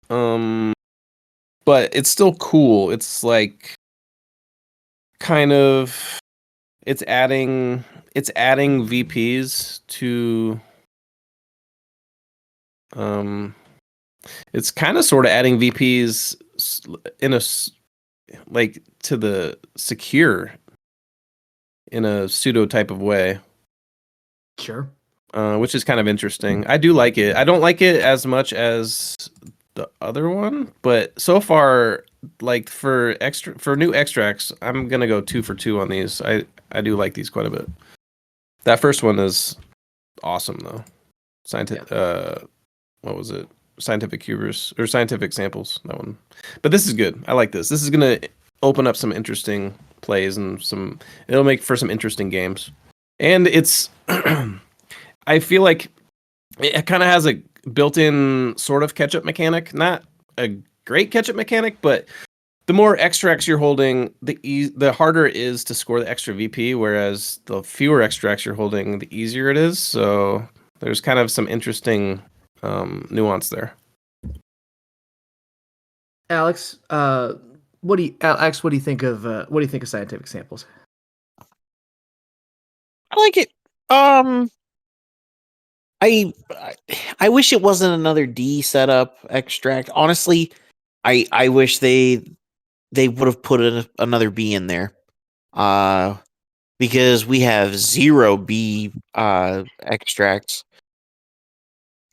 But it's still cool. It's like kind of it's adding VPs to it's kind of sort of adding VPs in a like to the secure in a pseudo type of way. Sure. Which is kind of interesting. I do like it. I don't like it as much as the other one, but so far, like for new extracts, I'm gonna go 2 for 2 on these. I do like these quite a bit. That first one is awesome though. Scientific, what was it? Scientific hubris or scientific samples. That one, but this is good. I like this. This is gonna open up some interesting plays and it'll make for some interesting games. And it's, I feel like it kind of has a built-in sort of catch-up mechanic. Not a great catch-up mechanic, but the more extracts you're holding, the harder it is to score the extra VP, whereas the fewer extracts you're holding, the easier it is. So there's kind of some interesting nuance there. Alex, what do you think of scientific samples? I like it. I wish it wasn't another D setup extract. Honestly, I wish they would have put another B in there. Because we have 0 B extracts.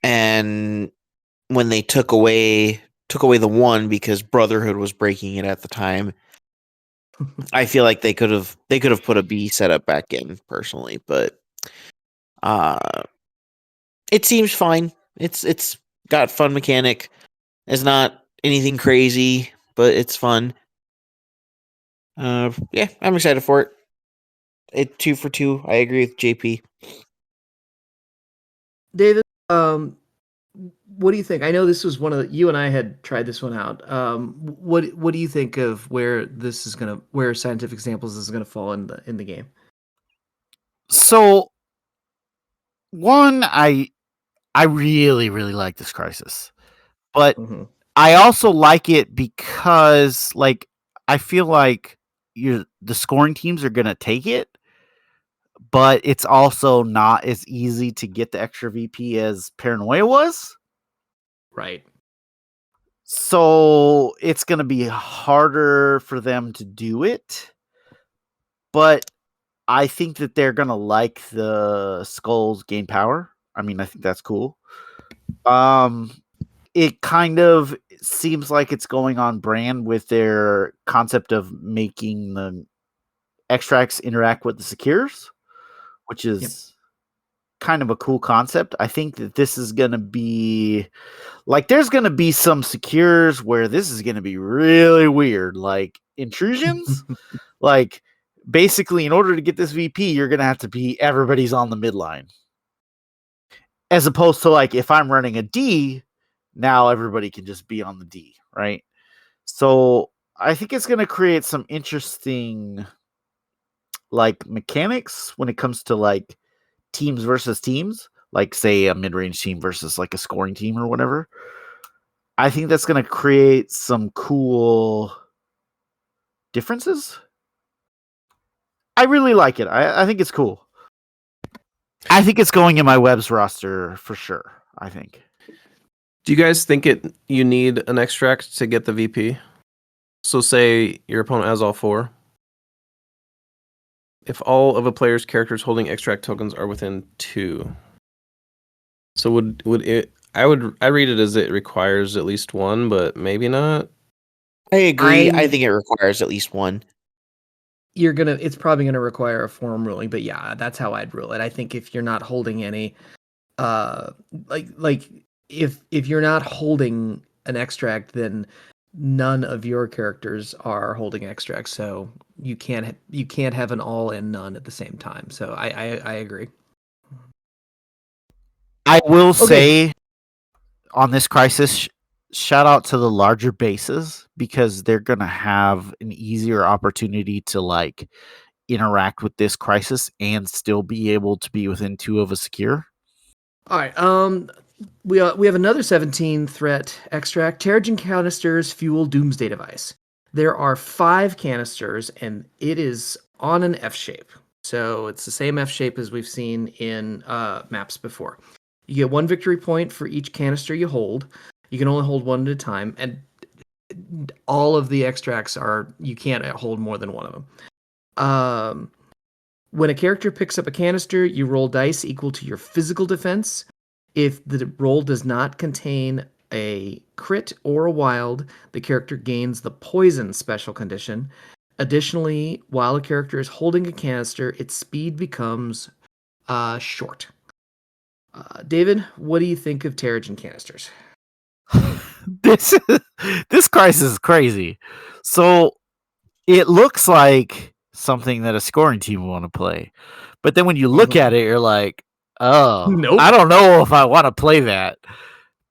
And when they took away the 1 because Brotherhood was breaking it at the time, I feel like they could have put a B setup back in personally, but it seems fine. It's got fun mechanic. It's not anything crazy, but it's fun. Yeah, I'm excited for it. It 2 for 2. I agree with JP. David, what do you think? I know this was you and I had tried this one out. What do you think of where scientific samples is gonna fall in the game? So, one, I really, really like this crisis, but I also like it because, like, I feel like the scoring teams are gonna take it, but it's also not as easy to get the extra VP as Paranoia was. Right. So it's gonna be harder for them to do it, but I think that they're gonna like the skulls gain power. I mean, I think that's cool. It kind of seems like it's going on brand with their concept of making the extracts interact with the secures, which is kind of a cool concept. I think that this is going to be like, there's going to be some secures where this is going to be really weird, like intrusions. Like, basically, in order to get this VP, you're going to have to be everybody's on the midline. As opposed to, like, if I'm running a D, now everybody can just be on the D, right? So I think it's going to create some interesting, like, mechanics when it comes to, like, teams versus teams, like, say, a mid-range team versus, like, a scoring team or whatever. I think that's going to create some cool differences. I really like it. I think it's cool. I think it's going in my webs roster for sure, I think. Do you guys think you need an extract to get the VP? So say your opponent has all 4. If all of a player's characters holding extract tokens are within 2. So would it I read it as it requires at least 1, but maybe not. I agree. I think it requires at least 1. it's probably gonna require a form ruling, but yeah, that's how I'd rule it. I think if you're not holding any, like if you're not holding an extract, then none of your characters are holding extracts, so you can't have an all and none at the same time. So I agree. I will say on this crisis, shout out to the larger bases because they're going to have an easier opportunity to like interact with this crisis and still be able to be within 2 of a secure. All right. We have another 17 threat extract. Terrigen canisters fuel doomsday device. There are 5 canisters, and it is on an F shape. So it's the same F shape as we've seen in maps before. You get 1 victory point for each canister you hold. You can only hold 1 at a time, and all of the extracts you can't hold more than 1 of them. When a character picks up a canister, you roll dice equal to your physical defense. If the roll does not contain a crit or a wild, the character gains the poison special condition. Additionally, while a character is holding a canister, its speed becomes short. David, what do you think of Terrigen canisters? This crisis is crazy. So it looks like something that a scoring team would want to play. But then when you look at it, you're like, oh, Nope. I don't know if I want to play that.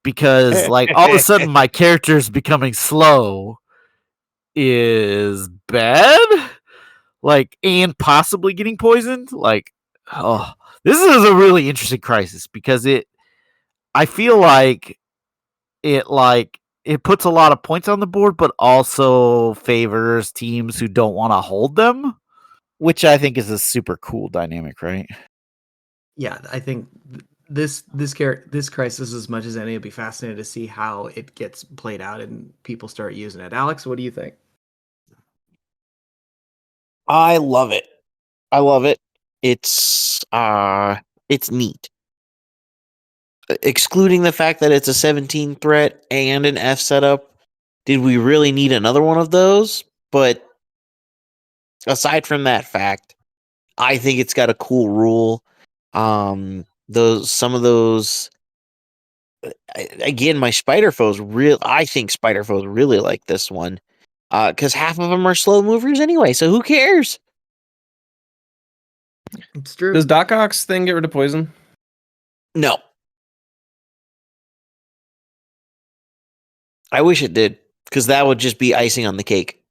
Because like all of a sudden my character's becoming slow is bad. Like, and possibly getting poisoned. Like, oh, this is a really interesting crisis because I feel like it puts a lot of points on the board, but also favors teams who don't want to hold them, which I think is a super cool dynamic, right? Yeah, I think this crisis, as much as any, would be fascinating to see how it gets played out and people start using it. Alex, what do you think? I love it. I love it. It's neat. Excluding the fact that it's a 17 threat and an F setup, did we really need another one of those? But aside from that fact, I think it's got a cool rule. Some of those again, my spider foes I think spider foes really like this one. Because half of them are slow movers anyway, so who cares? It's true. Does Doc Ock's thing get rid of poison? No. I wish it did, because that would just be icing on the cake.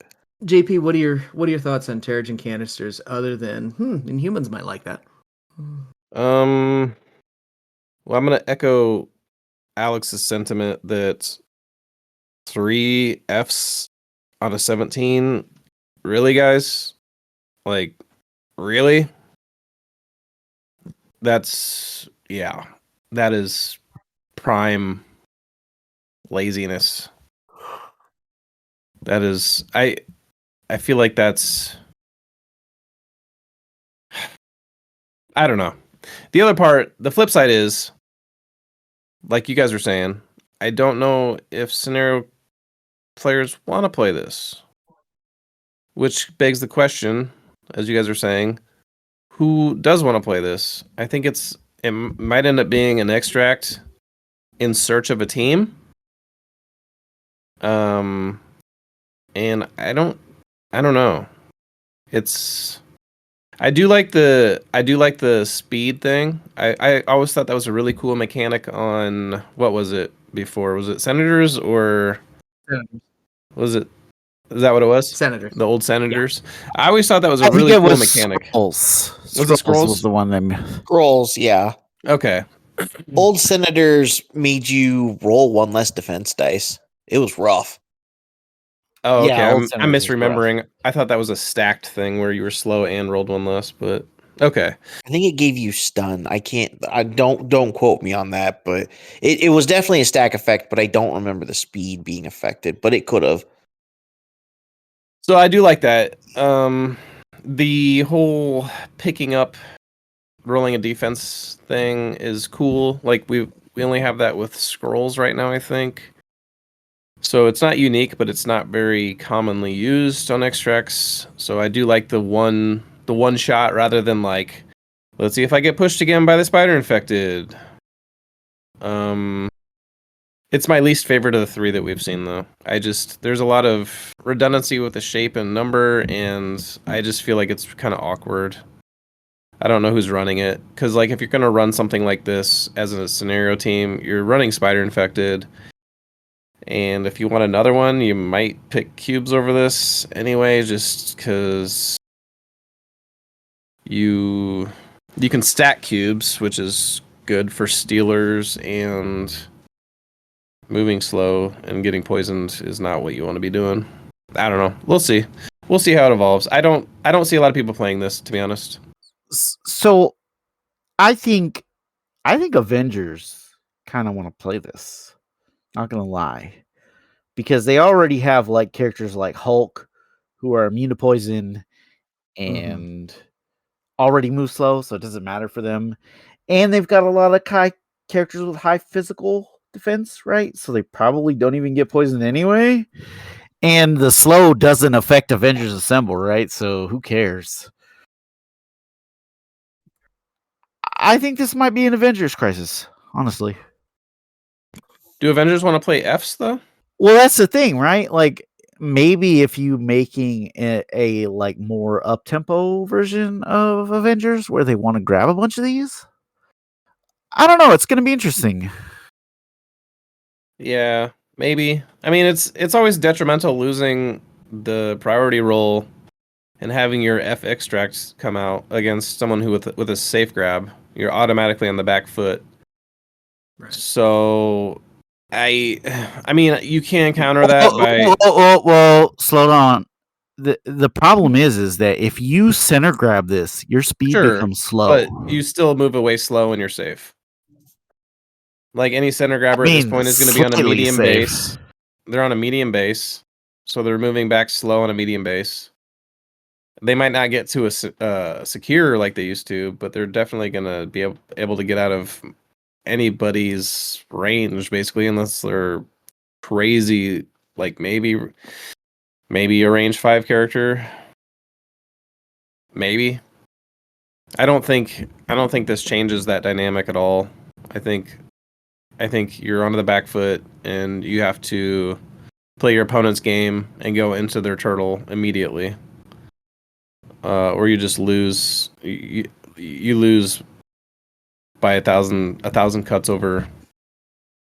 JP, what are your thoughts on Terrigen canisters other than Inhumans might like that? Well, I'm gonna echo Alex's sentiment that 3 Fs on a 17. Really, guys? Like, really? That is prime laziness. That is, I feel like that's, I don't know. The other part, the flip side is, like you guys were saying, I don't know if scenario players want to play this. Which begs the question, as you guys are saying, who does want to play this? I think it might end up being an extract in search of a team. And I don't know. I do like the speed thing. I always thought that was a really cool mechanic on, what was it before? Was it Senators or was it? Is that what it was? Senators. The old Senators. Yeah. I always thought that was a really cool mechanic. Scrolls. Was it Scrolls? Was the one that Scrolls, yeah. Okay. Old Senators made you roll 1 less defense dice. It was rough. Oh, okay. Yeah, I'm misremembering. I thought that was a stacked thing where you were slow and rolled 1 less, but okay. I think it gave you stun. Don't quote me on that, but it was definitely a stack effect, but I don't remember the speed being affected, but it could have. So I do like that. The whole picking up, rolling a defense thing is cool. Like we only have that with Scrolls right now, I think. So it's not unique, but it's not very commonly used on extracts. So I do like the one shot rather than like, let's see if I get pushed again by the spider infected. It's my least favorite of the three that we've seen, though. There's a lot of redundancy with the shape and number, and I just feel like it's kind of awkward. I don't know who's running it, because like if you're gonna run something like this as a scenario team, you're running spider infected, and if you want another one, you might pick cubes over this anyway, just because you can stack cubes, which is good for stealers, and moving slow and getting poisoned is not what you want to be doing. I don't know. We'll see. We'll see how it evolves. I don't see a lot of people playing this, to be honest. So I think Avengers kind of want to play this. Not gonna lie, because they already have like characters like Hulk who are immune to poison and already move slow, so it doesn't matter for them. And they've got a lot of characters with high physical defense, right? So they probably don't even get poisoned anyway. And the slow doesn't affect Avengers Assemble, right? So who cares? I think this might be an Avengers crisis, honestly. Do Avengers want to play Fs though? Well, that's the thing, right? Like maybe if you making a like more up tempo version of Avengers where they want to grab a bunch of these. I don't know. It's going to be interesting. Yeah, maybe. I mean, it's always detrimental losing the priority roll and having your F extracts come out against someone who with a safe grab. You're automatically on the back foot. Right. So I mean, you can counter that by Well, slow down. The problem is that if you center grab this, your speed becomes slow. but you still move away slow and you're safe. Like any center grabber at this point is going to be on a medium base. They're on a medium base, so they're moving back slow on a medium base. They might not get to a secure like they used to, but they're definitely going to be able to get out of anybody's range, basically, unless they're crazy, like maybe a range 5 character. Maybe. I don't think this changes that dynamic at all. I think you're onto the back foot and you have to play your opponent's game and go into their turtle immediately. Or you just lose. You lose by 1,000 cuts over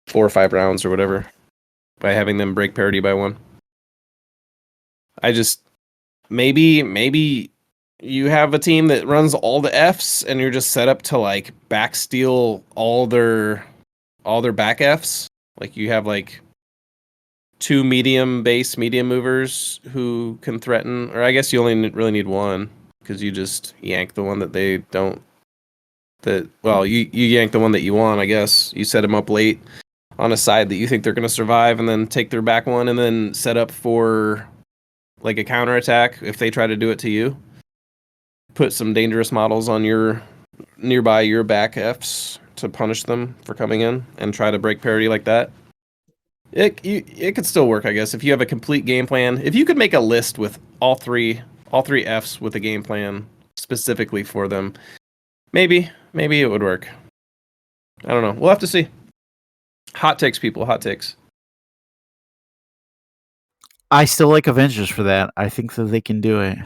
4 or 5 rounds or whatever by having them break parity by 1. I just maybe you have a team that runs all the Fs and you're just set up to like backsteal all their back Fs. Like you have like 2 medium movers who can threaten, or I guess you only really need 1 because you just yank the one that they don't. You yank the one that you want. I guess you set them up late on a side that you think they're going to survive, and then take their back one, and then set up for like a counterattack if they try to do it to you. Put some dangerous models on your back Fs to punish them for coming in and try to break parity like that. It could still work, I guess, if you have a complete game plan. If you could make a list with all three Fs with a game plan specifically for them, maybe it would work. I don't know. We'll have to see. Hot takes, people. Hot takes. I still like Avengers for that. I think that they can do it.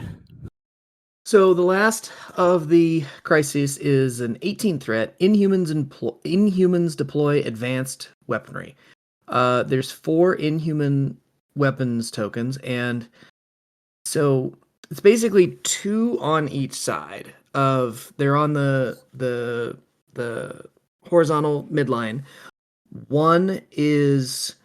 So the last of the crises is an 18 threat. Inhumans deploy advanced weaponry. There's 4 inhuman weapons tokens, and so it's basically 2 on each side they're on the horizontal midline. 1 is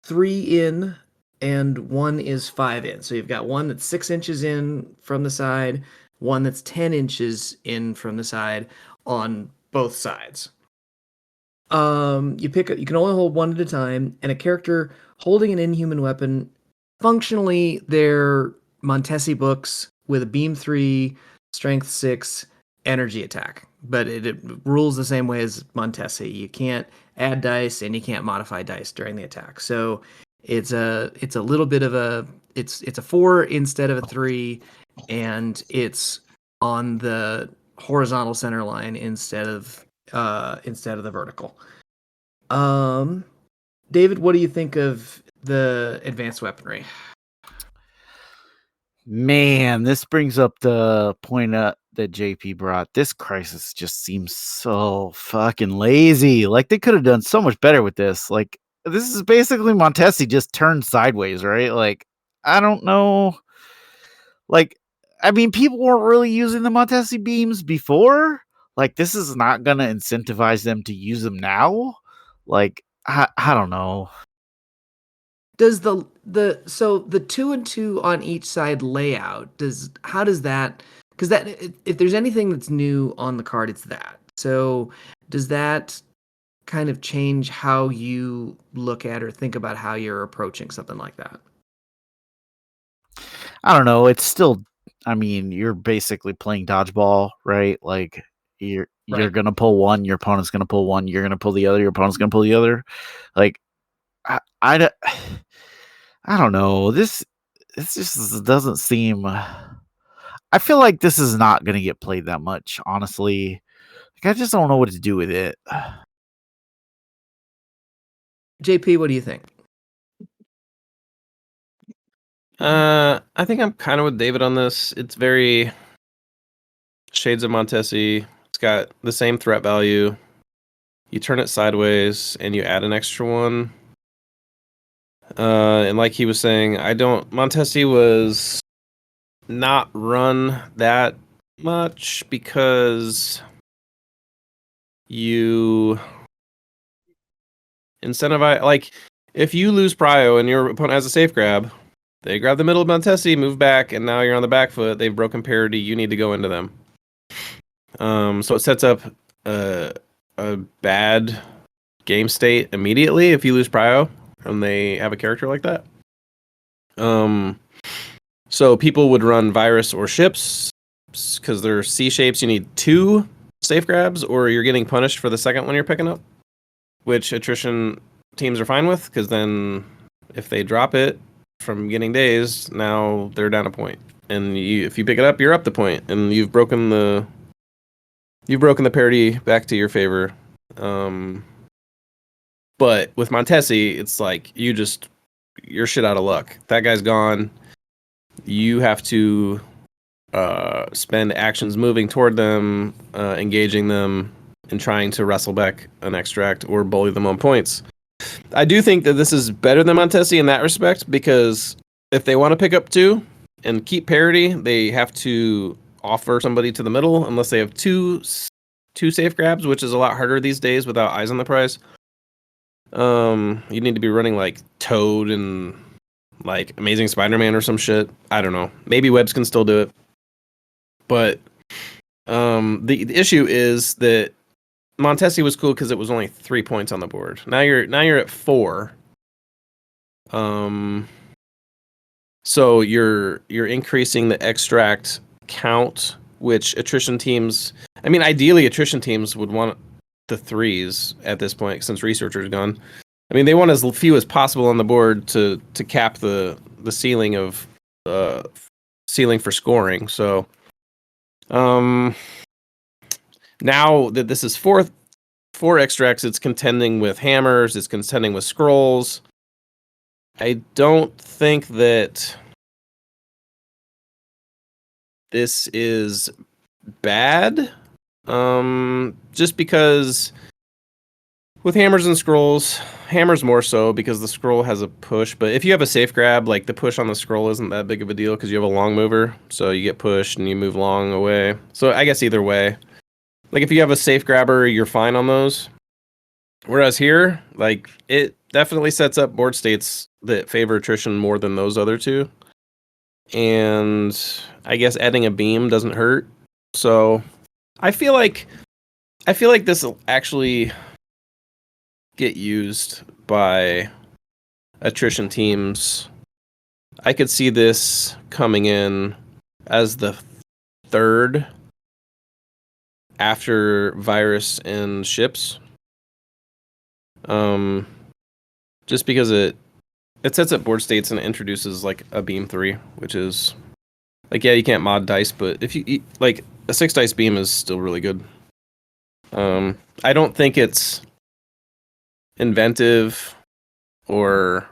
3 in and 1 is 5 in. So you've got 1 that's 6 inches in from the side, 1 that's 10 inches in from the side on both sides. You can only hold 1 at a time, and a character holding an inhuman weapon, functionally they're Montesi books with a beam 3, strength 6, energy attack. But it rules the same way as Montesi. You can't add dice and you can't modify dice during the attack. So It's a little bit of a it's a 4 instead of a 3, and it's on the horizontal center line instead of the vertical. David, what do you think of the advanced weaponry? Man, this brings up the point that JP brought. This crisis just seems so fucking lazy. Like they could have done so much better with this. Like this is basically Montesi just turned sideways, right? Like I don't know. Like I mean, people weren't really using the Montesi beams before. Like this is not gonna incentivize them to use them now. Like I don't know. Does the 2 and 2 on each side layout, how does that, because that, if there's anything that's new on the card, it's that. So does that kind of change how you look at or think about how you're approaching something like that? I don't know. It's still, I mean, you're basically playing dodgeball, right? Like you're Right. gonna pull one, your opponent's gonna pull one, you're gonna pull the other, your opponent's gonna pull the other. Like I don't know. This just doesn't seem. I feel like this is not gonna get played that much, honestly. Like I just don't know what to do with it. JP, what do you think? I think I'm kind of with David on this. It's very Shades of Montesi. It's got the same threat value. You turn it sideways and you add an extra one. And like he was saying, Montesi was not run that much because you incentivize, like, if you lose prio and your opponent has a safe grab, they grab the middle of Montesi, move back, and now you're on the back foot. They've broken parity. You need to go into them. So it sets up a bad game state immediately if you lose prio and they have a character like that. So people would run virus or ships because they're C shapes. You need 2 safe grabs, or you're getting punished for the second one you're picking up, which attrition teams are fine with, because then if they drop it from getting dazed, now they're down a point, and if you pick it up, you're up the point, and you've broken the parity back to your favor. But with Montesi, it's like you're shit out of luck. That guy's gone. You have to spend actions moving toward them, engaging them, and trying to wrestle back an extract or bully them on points. I do think that this is better than Montesi in that respect, because if they want to pick up 2 and keep parity, they have to offer somebody to the middle unless they have two safe grabs, which is a lot harder these days without eyes on the prize. You need to be running like Toad and like Amazing Spider-Man or some shit. I don't know. Maybe Webs can still do it. But the issue is that Montesi was cool because it was only 3 points on the board. Now you're at 4. So you're increasing the extract count, which attrition teams. I mean, ideally, attrition teams would want the 3s at this point since researcher's gone. I mean, they want as few as possible on the board to cap the ceiling of ceiling for scoring. So, now that this is 4 extracts, it's contending with hammers, it's contending with scrolls. I don't think that this is bad. Just because with hammers and scrolls, hammers more so because the scroll has a push, but if you have a safe grab, like the push on the scroll isn't that big of a deal because you have a long mover, so you get pushed and you move long away. So I guess either way, like if you have a safe grabber, you're fine on those. Whereas here, like it definitely sets up board states that favor attrition more than those other 2. And I guess adding a beam doesn't hurt. So I feel like this will actually get used by attrition teams. I could see this coming in as the 3rd after virus and ships. Just because it it sets up board states and it introduces like a beam 3, which is like, yeah, you can't mod dice, but if you like a 6 dice beam is still really good. I don't think it's inventive or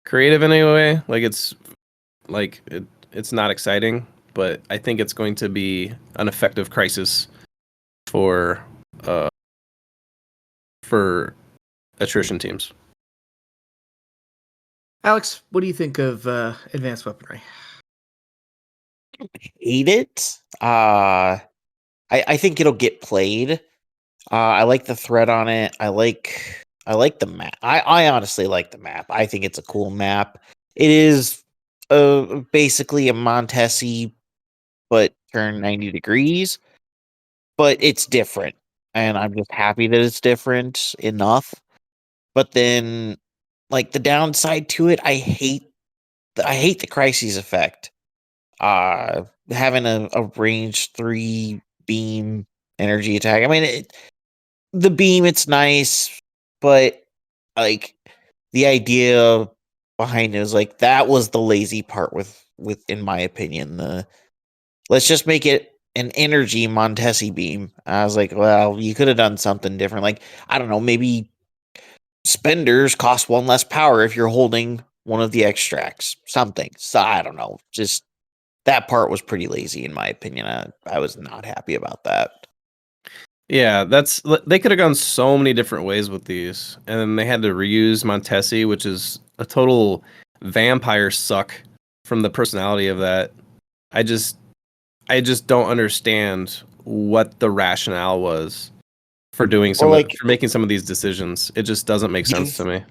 creative in any way. Like it's not exciting, but I think it's going to be an effective crisis for attrition teams. Alex, what do you think of advanced weaponry? Hate it. I think it'll get played. I like the thread on it. I like the map. I honestly like the map. I think it's a cool map. It is basically a Montesi, but turned 90 degrees. But it's different, and I'm just happy that it's different enough. But then, like the downside to it, I hate the crises effect. Having a range 3 beam energy attack. I mean, the beam, it's nice, but like the idea behind it is like that was the lazy part with in my opinion. Let's just make it an energy Montesi beam. I was like, well, you could have done something different. Like, I don't know, maybe spenders cost 1 less power if you're holding one of the extracts. Something. So I don't know. Just that part was pretty lazy in my opinion. I was not happy about that. Yeah, they could have gone so many different ways with these, and then they had to reuse Montesi, which is a total vampire suck from the personality of that. I just don't understand what the rationale was for doing for making some of these decisions. It just doesn't make sense to me.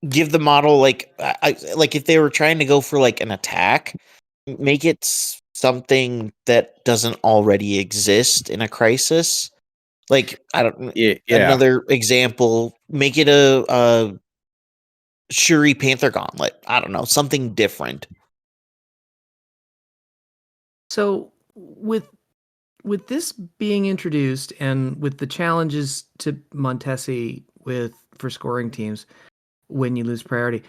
Give the model like if they were trying to go for like an attack, make it something that doesn't already exist in a crisis. Like, I don't. Yeah. Another example, make it a Shuri Panther Gauntlet. I don't know, something different. So with this being introduced and with the challenges to Montesi for scoring teams when you lose priority,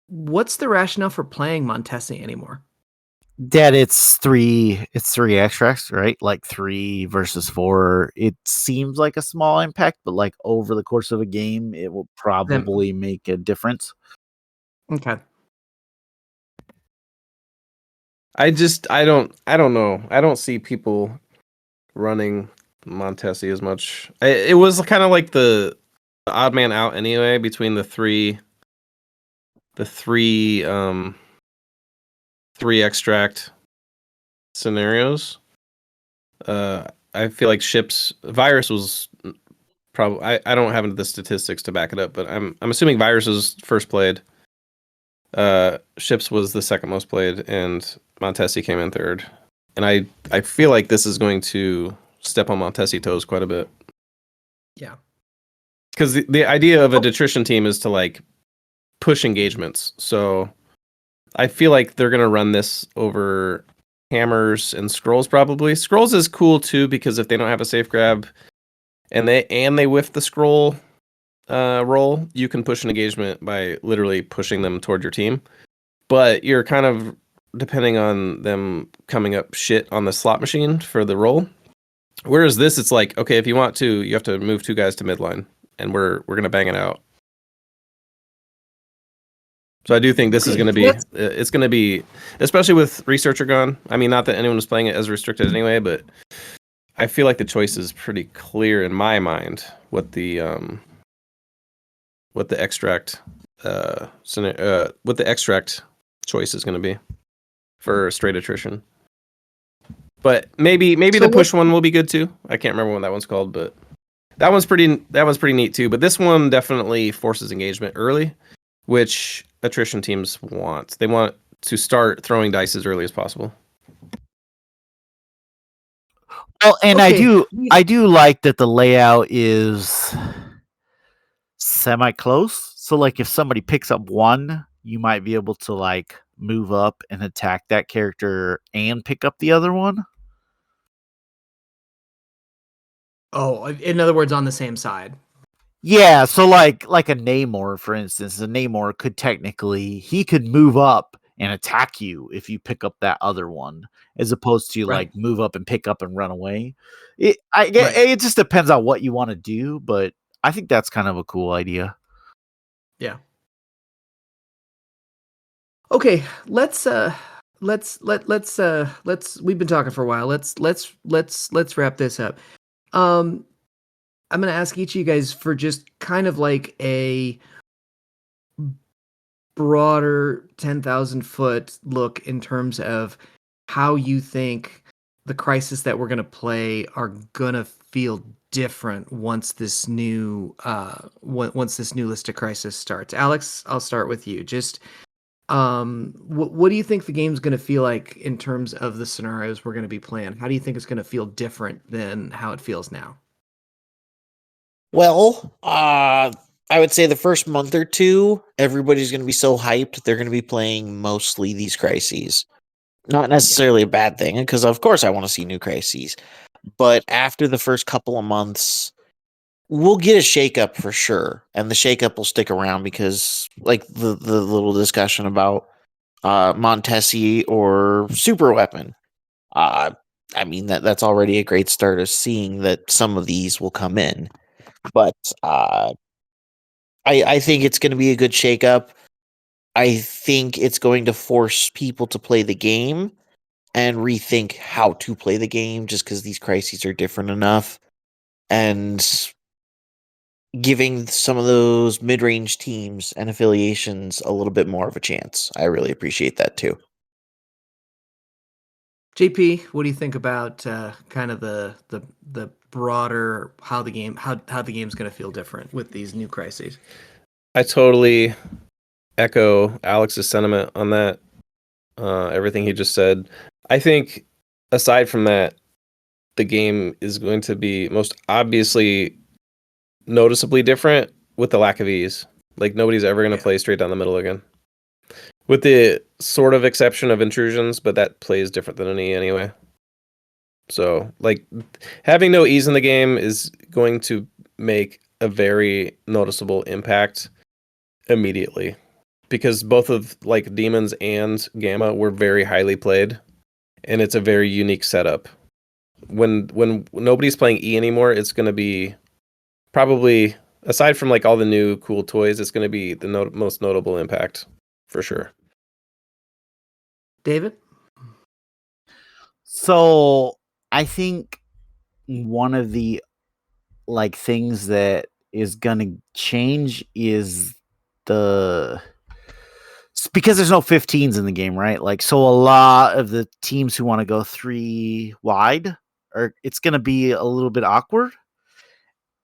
what's the rationale for playing Montesi anymore? That it's three extracts, right? Like 3 versus 4. It seems like a small impact, but like over the course of a game, it will probably make a difference. Okay. I don't know. I don't see people running Montesi as much. It was kind of like the odd man out anyway between the three extract scenarios. I feel like Virus was probably. I don't have the statistics to back it up, but I'm assuming Virus was first played. Ships was the second most played, and Montesi came in third. And I feel like this is going to step on Montesi toes quite a bit. Yeah. Because the idea of a detrition team is to like push engagements. So I feel like they're gonna run this over hammers and scrolls probably. Scrolls is cool too because if they don't have a safe grab and they whiff the scroll roll, you can push an engagement by literally pushing them toward your team. But you're kind of depending on them coming up shit on the slot machine for the roll. Whereas this, it's like, okay, if you want to, you have to move 2 guys to midline, and we're gonna bang it out. So I do think this is going to be, it's going to be, especially with Researcher gone. I mean, not that anyone was playing it as restricted anyway, but I feel like the choice is pretty clear in my mind what the extract what the extract choice is going to be for straight attrition. But maybe the push one will be good too. I can't remember what that one's called, but that one's pretty neat too. But this one definitely forces engagement early, which attrition teams want. They want to start throwing dice as early as possible. Well, and okay. I do like that the layout is semi-close. So like if somebody picks up 1, you might be able to like move up and attack that character and pick up the other one. Oh, in other words, on the same side. Yeah, so like a Namor, for instance, a Namor could technically he could move up and attack you if you pick up that other one, as opposed to Right. like move up and pick up and run away. Right. It just depends on what you want to do, but I think that's kind of a cool idea. Yeah. Okay, let's we've been talking for a while. Let's wrap this up. I'm gonna ask each of you guys for just kind of like a broader 10,000-foot look in terms of how you think the crisis that we're gonna play are gonna feel different once this new once this new list of crisis starts. Alex, I'll start with you. Just what do you think the game's going to feel like in terms of the scenarios we're going to be playing? How do you think it's going to feel different than how it feels now? Well, I would say the first month or two, everybody's going to be so hyped. They're going to be playing mostly these crises. Not necessarily a bad thing, because of course I want to see new crises. But after the first couple of months, we'll get a shakeup for sure. And the shakeup will stick around because, like the little discussion about Montesi or Super Weapon. Uh, I mean, that's already a great start of seeing that some of these will come in. But I think it's going to be a good shakeup. I think it's going to force people to play the game and rethink how to play the game just because these crises are different enough. And giving some of those mid-range teams and affiliations a little bit more of a chance. I really appreciate that too. JP, what do you think about kind of the broader how the game's going to feel different with these new crises? I totally echo Alex's sentiment on that. Everything he just said. I think aside from that, the game is going to be most obviously noticeably different with the lack of ease. Like nobody's ever going to play straight down the middle again. With the sort of exception of intrusions, but that plays different than an E anyway. So, like, having no ease in the game is going to make a very noticeable impact immediately. Because both of, like, Demons and Gamma were very highly played, and it's a very unique setup. When nobody's playing E anymore, it's going to be probably, aside from, like, all the new cool toys, it's going to be the most notable impact, for sure. David? So I think one of the like things that is gonna change is because there's no 15s in the game, right? Like, so a lot of the teams who want to go 3 wide it's gonna be a little bit awkward.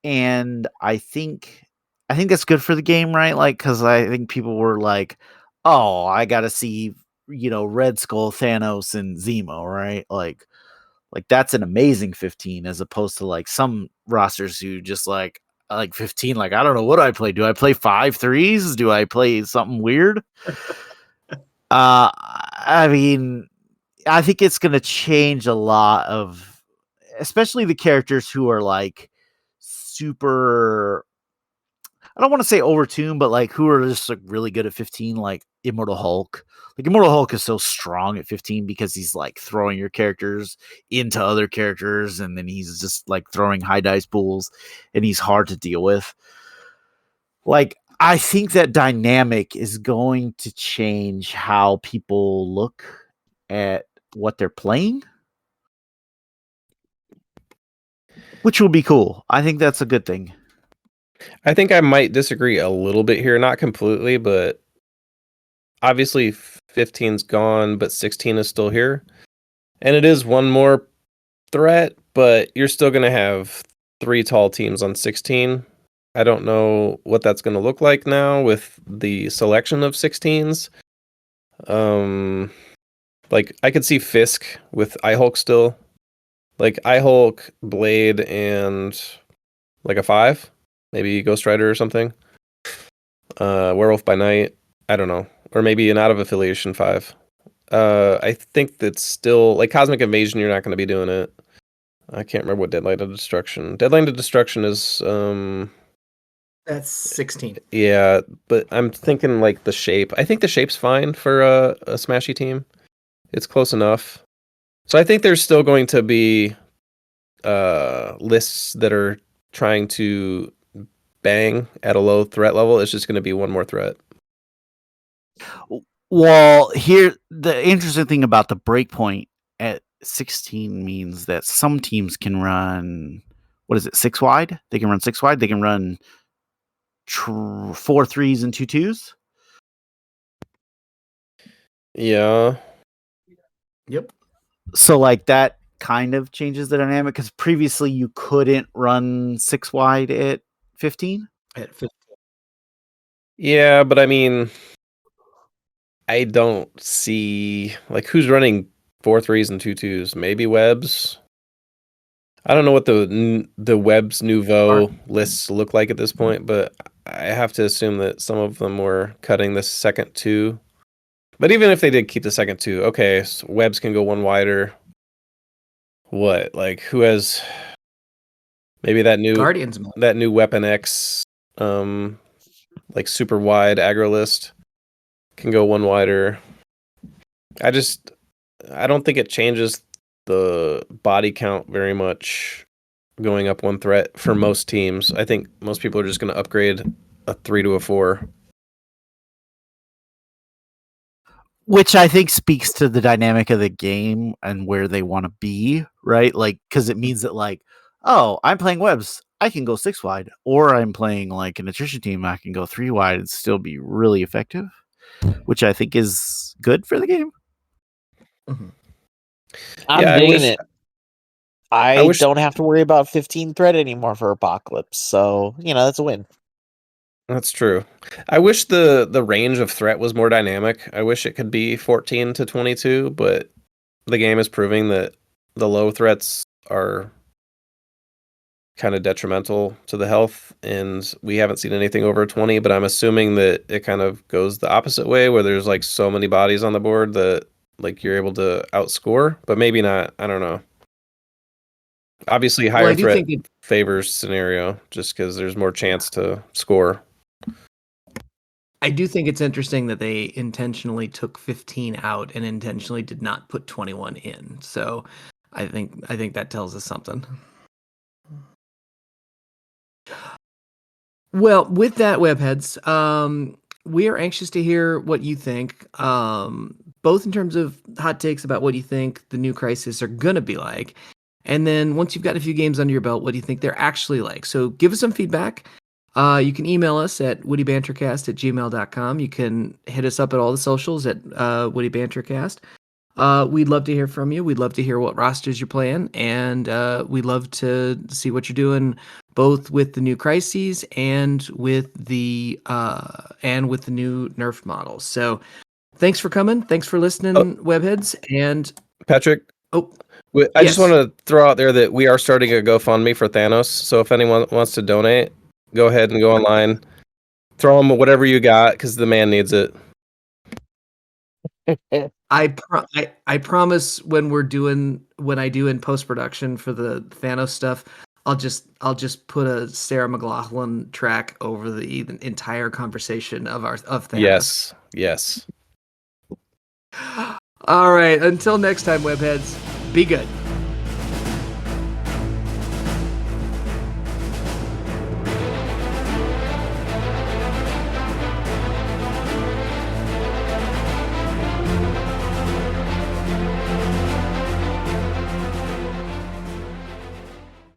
And I think that's good for the game, right? Like, because I think people were like, "Oh, I gotta see, Red Skull, Thanos, and Zemo, right?" Like that's an amazing 15, as opposed to like some rosters who just like 15. Like, I don't know, what do I play? Do I play 5 threes? Do I play something weird? I mean, I think it's gonna change a lot of, especially the characters who are like super, I don't want to say overtuned, but like who are just like really good at 15, like Immortal Hulk. Like Immortal Hulk is so strong at 15 because he's like throwing your characters into other characters, and then he's just like throwing high dice pools, and he's hard to deal with. Like, I think that dynamic is going to change how people look at what they're playing, which will be cool. I think that's a good thing. I think I might disagree a little bit here, not completely, but obviously 15's gone, but 16 is still here. And it is one more threat, but you're still going to have 3 tall teams on 16. I don't know what that's going to look like now with the selection of 16s. Like I could see Fisk with iHulk still. Like iHulk, Blade, and like a 5, maybe Ghost Rider or something. Werewolf by Night, I don't know, or maybe an out of affiliation 5. I think that's still like Cosmic Invasion. You're not going to be doing it. I can't remember what Deadline to Destruction. Deadline to Destruction is That's 16. Yeah, but I'm thinking like the shape. I think the shape's fine for a smashy team. It's close enough. So I think there's still going to be lists that are trying to bang at a low threat level. It's just going to be one more threat. Well, here the interesting thing about the breakpoint at 16 means that some teams can run, what is it, 6 wide? They can run 6 wide. They can run 4 3s and 2 2s. Yeah. Yep. So like that kind of changes the dynamic because previously you couldn't run 6 wide at 15. At 15. Yeah, but I mean, I don't see like who's running 4 3s and 2 2s. Maybe Webs. I don't know what the Webs Nouveau lists look like at this point, but I have to assume that some of them were cutting the second 2. But even if they did keep the second 2, okay, so Webs can go one wider. What? Like who has maybe that new Guardians. Weapon X like super wide aggro list can go one wider. I don't think it changes the body count very much going up one threat for most teams. I think most people are just going to upgrade a 3 to a 4. Which I think speaks to the dynamic of the game and where they want to be, right? Like, because it means that, like, oh, I'm playing Webs, I can go 6 wide, or I'm playing like an attrition team, I can go 3 wide and still be really effective, which I think is good for the game. Mm-hmm. I'm digging it. I don't have to worry about 15 threat anymore for Apocalypse, so that's a win. That's true. I wish the range of threat was more dynamic. I wish it could be 14 to 22, but the game is proving that the low threats are kind of detrimental to the health, and we haven't seen anything over 20, but I'm assuming that it kind of goes the opposite way where there's like so many bodies on the board that like you're able to outscore, but maybe not. I don't know. Obviously higher threat favors scenario just because there's more chance to score. I do think it's interesting that they intentionally took 15 out and intentionally did not put 21 in. So I think that tells us something. Well, with that, webheads, we are anxious to hear what you think, both in terms of hot takes about what you think the new Crisis are going to be like, and then once you've got a few games under your belt, what do you think they're actually like? So give us some feedback. You can email us at wittybantercast@gmail.com. You can hit us up at all the socials at wittybantercast. We'd love to hear from you. We'd love to hear what rosters you're playing, and we'd love to see what you're doing, both with the new crises and with the new nerf models. So, thanks for coming. Thanks for listening, webheads. And Patrick. I just want to throw out there that we are starting a GoFundMe for Thanos. So if anyone wants to donate, go ahead and go online. Throw him whatever you got because the man needs it. I promise when I do in post-production for the Thanos stuff, I'll just put a Sarah McLachlan track over the entire conversation of Thanos. Yes. All right, until next time, webheads, be good.